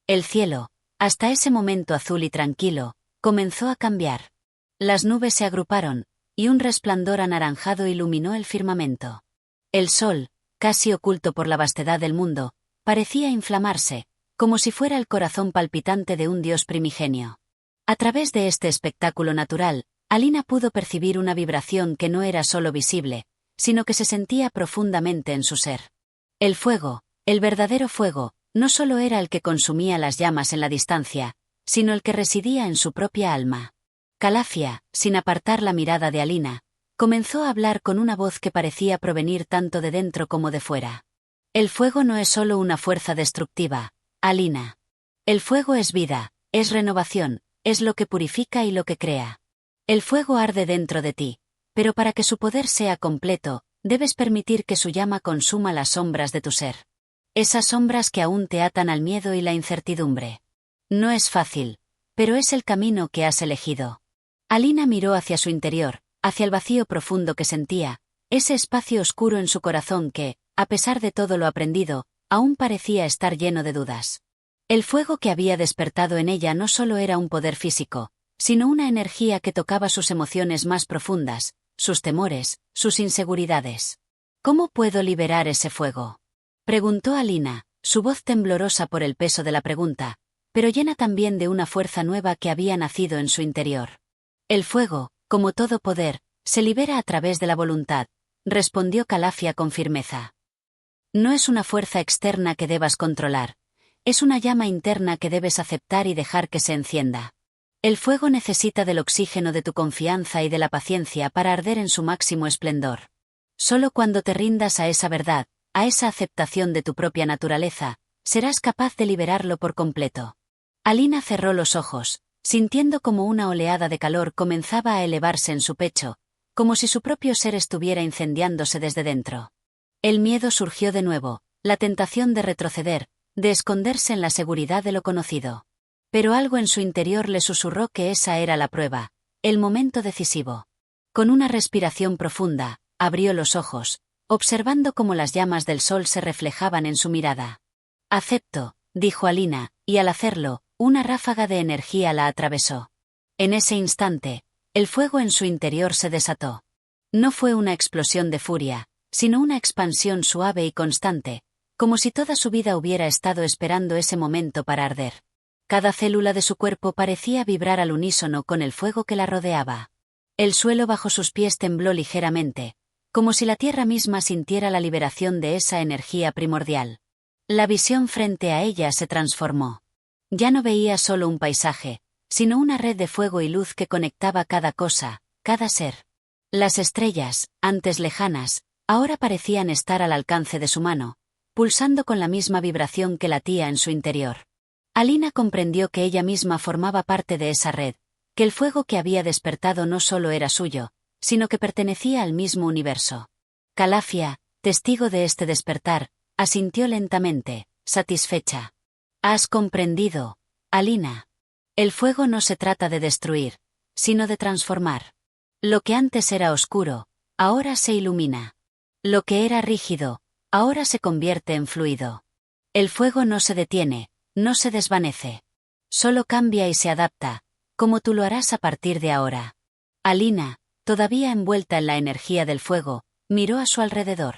El cielo, hasta ese momento azul y tranquilo, comenzó a cambiar. Las nubes se agruparon, y un resplandor anaranjado iluminó el firmamento. El sol, casi oculto por la vastedad del mundo, parecía inflamarse, como si fuera el corazón palpitante de un dios primigenio. A través de este espectáculo natural, Alina pudo percibir una vibración que no era solo visible, sino que se sentía profundamente en su ser. El fuego, el verdadero fuego, no solo era el que consumía las llamas en la distancia, sino el que residía en su propia alma. Calafia, sin apartar la mirada de Alina, comenzó a hablar con una voz que parecía provenir tanto de dentro como de fuera. El fuego no es solo una fuerza destructiva, Alina. El fuego es vida, es renovación, es lo que purifica y lo que crea. El fuego arde dentro de ti, pero para que su poder sea completo, debes permitir que su llama consuma las sombras de tu ser. Esas sombras que aún te atan al miedo y la incertidumbre. No es fácil, pero es el camino que has elegido. Alina miró hacia su interior, hacia el vacío profundo que sentía, ese espacio oscuro en su corazón que, a pesar de todo lo aprendido, aún parecía estar lleno de dudas. El fuego que había despertado en ella no solo era un poder físico, sino una energía que tocaba sus emociones más profundas, sus temores, sus inseguridades. ¿Cómo puedo liberar ese fuego?, preguntó Alina, su voz temblorosa por el peso de la pregunta, pero llena también de una fuerza nueva que había nacido en su interior. El fuego, como todo poder, se libera a través de la voluntad, respondió Calafia con firmeza. No es una fuerza externa que debas controlar, es una llama interna que debes aceptar y dejar que se encienda. El fuego necesita del oxígeno de tu confianza y de la paciencia para arder en su máximo esplendor. Solo cuando te rindas a esa verdad, a esa aceptación de tu propia naturaleza, serás capaz de liberarlo por completo. Alina cerró los ojos, sintiendo como una oleada de calor comenzaba a elevarse en su pecho, como si su propio ser estuviera incendiándose desde dentro. El miedo surgió de nuevo, la tentación de retroceder, de esconderse en la seguridad de lo conocido. Pero algo en su interior le susurró que esa era la prueba, el momento decisivo. Con una respiración profunda, abrió los ojos, observando cómo las llamas del sol se reflejaban en su mirada. Acepto, dijo Alina, y al hacerlo, una ráfaga de energía la atravesó. En ese instante, el fuego en su interior se desató. No fue una explosión de furia, sino una expansión suave y constante, como si toda su vida hubiera estado esperando ese momento para arder. Cada célula de su cuerpo parecía vibrar al unísono con el fuego que la rodeaba. El suelo bajo sus pies tembló ligeramente, como si la tierra misma sintiera la liberación de esa energía primordial. La visión frente a ella se transformó. Ya no veía solo un paisaje, sino una red de fuego y luz que conectaba cada cosa, cada ser. Las estrellas, antes lejanas, ahora parecían estar al alcance de su mano, pulsando con la misma vibración que latía en su interior. Alina comprendió que ella misma formaba parte de esa red, que el fuego que había despertado no solo era suyo, sino que pertenecía al mismo universo. Calafia, testigo de este despertar, asintió lentamente, satisfecha. ¿Has comprendido, Alina? El fuego no se trata de destruir, sino de transformar. Lo que antes era oscuro, ahora se ilumina. Lo que era rígido, ahora se convierte en fluido. El fuego no se detiene, no se desvanece. Solo cambia y se adapta, como tú lo harás a partir de ahora. Alina, todavía envuelta en la energía del fuego, miró a su alrededor.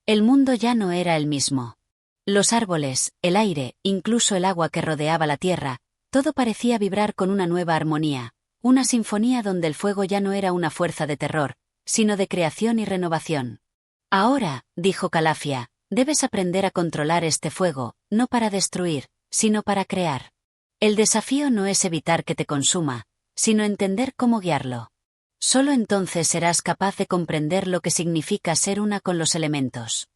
El mundo ya no era el mismo. Los árboles, el aire, incluso el agua que rodeaba la tierra, todo parecía vibrar con una nueva armonía, una sinfonía donde el fuego ya no era una fuerza de terror, sino de creación y renovación. Ahora, dijo Calafia, debes aprender a controlar este fuego, no para destruir, sino para crear. El desafío no es evitar que te consuma, sino entender cómo guiarlo. Solo entonces serás capaz de comprender lo que significa ser una con los elementos.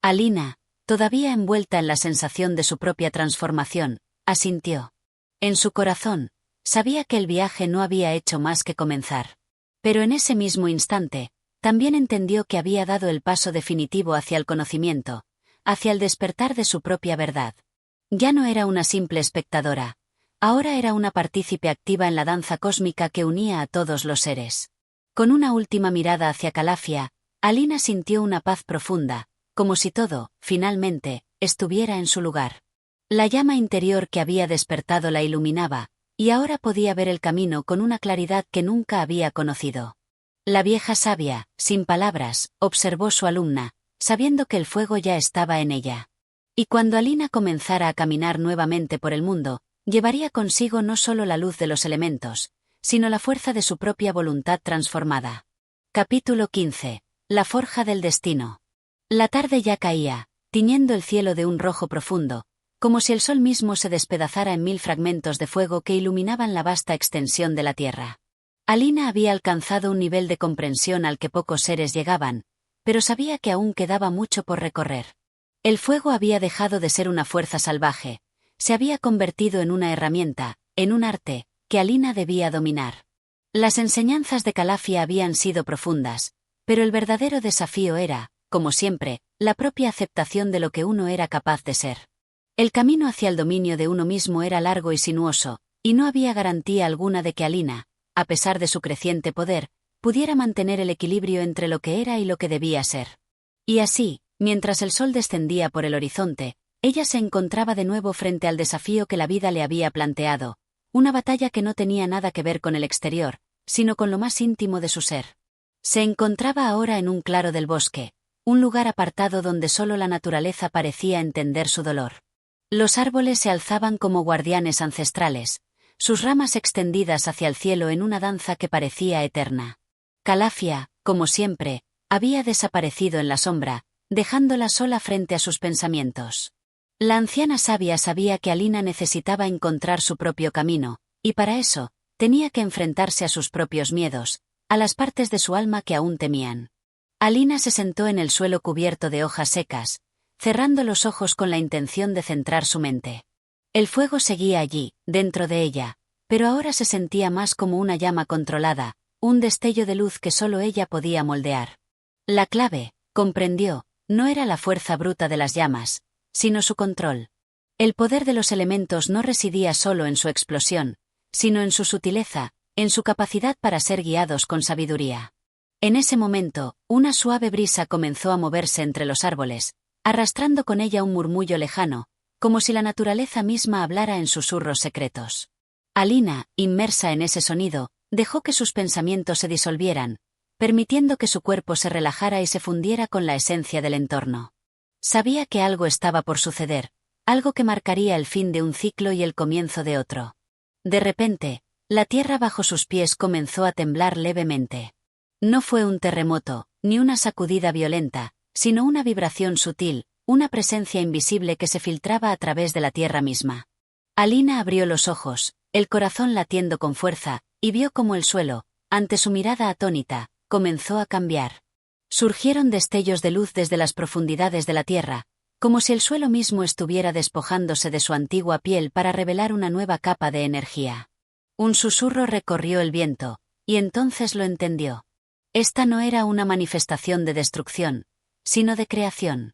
Alina, todavía envuelta en la sensación de su propia transformación, asintió. En su corazón, sabía que el viaje no había hecho más que comenzar. Pero en ese mismo instante, también entendió que había dado el paso definitivo hacia el conocimiento, hacia el despertar de su propia verdad. Ya no era una simple espectadora, ahora era una partícipe activa en la danza cósmica que unía a todos los seres. Con una última mirada hacia Calafia, Alina sintió una paz profunda, como si todo, finalmente, estuviera en su lugar. La llama interior que había despertado la iluminaba, y ahora podía ver el camino con una claridad que nunca había conocido. La vieja sabia, sin palabras, observó su alumna, sabiendo que el fuego ya estaba en ella. Y cuando Alina comenzara a caminar nuevamente por el mundo, llevaría consigo no solo la luz de los elementos, sino la fuerza de su propia voluntad transformada. Capítulo 15. La forja del destino. La tarde ya caía, tiñendo el cielo de un rojo profundo, como si el sol mismo se despedazara en 1000 fragmentos de fuego que iluminaban la vasta extensión de la tierra. Alina había alcanzado un nivel de comprensión al que pocos seres llegaban, pero sabía que aún quedaba mucho por recorrer. El fuego había dejado de ser una fuerza salvaje, se había convertido en una herramienta, en un arte, que Alina debía dominar. Las enseñanzas de Calafia habían sido profundas, pero el verdadero desafío era, como siempre, la propia aceptación de lo que uno era capaz de ser. El camino hacia el dominio de uno mismo era largo y sinuoso, y no había garantía alguna de que Alina, a pesar de su creciente poder, pudiera mantener el equilibrio entre lo que era y lo que debía ser. Y así, mientras el sol descendía por el horizonte, ella se encontraba de nuevo frente al desafío que la vida le había planteado, una batalla que no tenía nada que ver con el exterior, sino con lo más íntimo de su ser. Se encontraba ahora en un claro del bosque, un lugar apartado donde solo la naturaleza parecía entender su dolor. Los árboles se alzaban como guardianes ancestrales, sus ramas extendidas hacia el cielo en una danza que parecía eterna. Calafia, como siempre, había desaparecido en la sombra, dejándola sola frente a sus pensamientos. La anciana sabia sabía que Alina necesitaba encontrar su propio camino, y para eso, tenía que enfrentarse a sus propios miedos, a las partes de su alma que aún temían. Alina se sentó en el suelo cubierto de hojas secas, cerrando los ojos con la intención de centrar su mente. El fuego seguía allí, dentro de ella, pero ahora se sentía más como una llama controlada, un destello de luz que solo ella podía moldear. La clave, comprendió, no era la fuerza bruta de las llamas, sino su control. El poder de los elementos no residía solo en su explosión, sino en su sutileza, en su capacidad para ser guiados con sabiduría. En ese momento, una suave brisa comenzó a moverse entre los árboles, arrastrando con ella un murmullo lejano, como si la naturaleza misma hablara en susurros secretos. Alina, inmersa en ese sonido, dejó que sus pensamientos se disolvieran, permitiendo que su cuerpo se relajara y se fundiera con la esencia del entorno. Sabía que algo estaba por suceder, algo que marcaría el fin de un ciclo y el comienzo de otro. De repente, la tierra bajo sus pies comenzó a temblar levemente. No fue un terremoto, ni una sacudida violenta, sino una vibración sutil, una presencia invisible que se filtraba a través de la tierra misma. Alina abrió los ojos, el corazón latiendo con fuerza, y vio cómo el suelo, ante su mirada atónita, comenzó a cambiar. Surgieron destellos de luz desde las profundidades de la tierra, como si el suelo mismo estuviera despojándose de su antigua piel para revelar una nueva capa de energía. Un susurro recorrió el viento, y entonces lo entendió. Esta no era una manifestación de destrucción, sino de creación.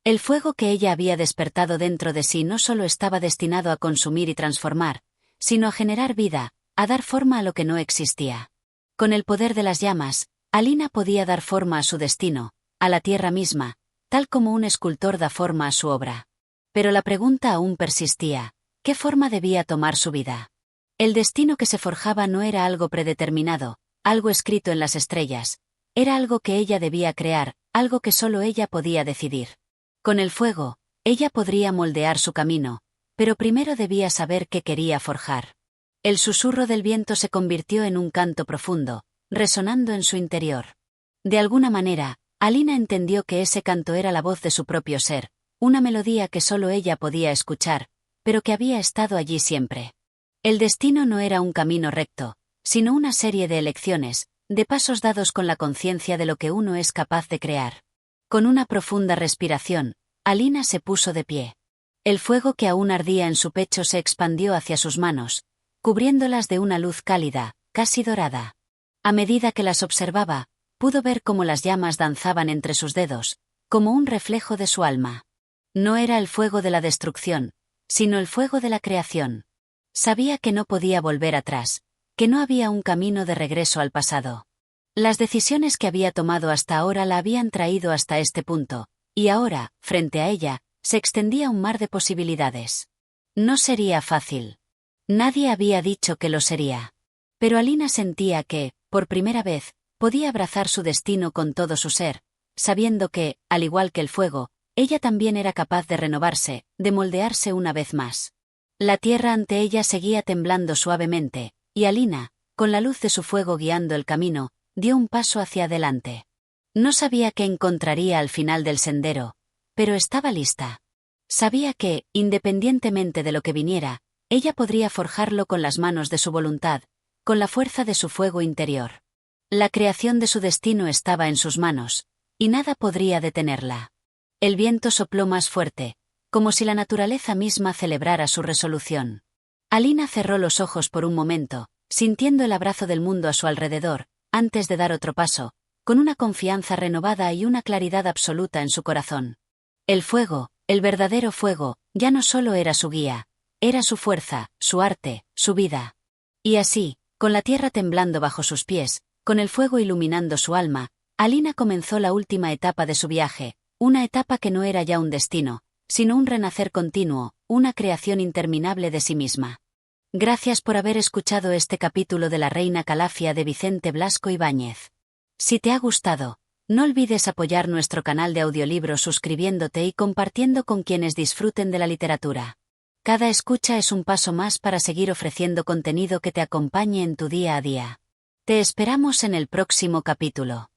El fuego que ella había despertado dentro de sí no solo estaba destinado a consumir y transformar, sino a generar vida, a dar forma a lo que no existía. Con el poder de las llamas, Alina podía dar forma a su destino, a la tierra misma, tal como un escultor da forma a su obra. Pero la pregunta aún persistía: ¿qué forma debía tomar su vida? El destino que se forjaba no era algo predeterminado, algo escrito en las estrellas, era algo que ella debía crear, algo que solo ella podía decidir. Con el fuego, ella podría moldear su camino, pero primero debía saber qué quería forjar. El susurro del viento se convirtió en un canto profundo, resonando en su interior. De alguna manera, Alina entendió que ese canto era la voz de su propio ser, una melodía que solo ella podía escuchar, pero que había estado allí siempre. El destino no era un camino recto, sino una serie de elecciones, de pasos dados con la conciencia de lo que uno es capaz de crear. Con una profunda respiración, Alina se puso de pie. El fuego que aún ardía en su pecho se expandió hacia sus manos, cubriéndolas de una luz cálida, casi dorada. A medida que las observaba, pudo ver cómo las llamas danzaban entre sus dedos, como un reflejo de su alma. No era el fuego de la destrucción, sino el fuego de la creación. Sabía que no podía volver atrás, que no había un camino de regreso al pasado. Las decisiones que había tomado hasta ahora la habían traído hasta este punto, y ahora, frente a ella, se extendía un mar de posibilidades. No sería fácil. Nadie había dicho que lo sería. Pero Alina sentía que, por primera vez, podía abrazar su destino con todo su ser, sabiendo que, al igual que el fuego, ella también era capaz de renovarse, de moldearse una vez más. La tierra ante ella seguía temblando suavemente, y Alina, con la luz de su fuego guiando el camino, dio un paso hacia adelante. No sabía qué encontraría al final del sendero, pero estaba lista. Sabía que, independientemente de lo que viniera, ella podría forjarlo con las manos de su voluntad, con la fuerza de su fuego interior. La creación de su destino estaba en sus manos, y nada podría detenerla. El viento sopló más fuerte, como si la naturaleza misma celebrara su resolución. Alina cerró los ojos por un momento, sintiendo el abrazo del mundo a su alrededor, antes de dar otro paso, con una confianza renovada y una claridad absoluta en su corazón. El fuego, el verdadero fuego, ya no solo era su guía, era su fuerza, su arte, su vida. Y así, con la tierra temblando bajo sus pies, con el fuego iluminando su alma, Alina comenzó la última etapa de su viaje, una etapa que no era ya un destino, sino un renacer continuo, una creación interminable de sí misma. Gracias por haber escuchado este capítulo de La Reina Calafia de Vicente Blasco Ibáñez. Si te ha gustado, no olvides apoyar nuestro canal de audiolibros suscribiéndote y compartiendo con quienes disfruten de la literatura. Cada escucha es un paso más para seguir ofreciendo contenido que te acompañe en tu día a día. Te esperamos en el próximo capítulo.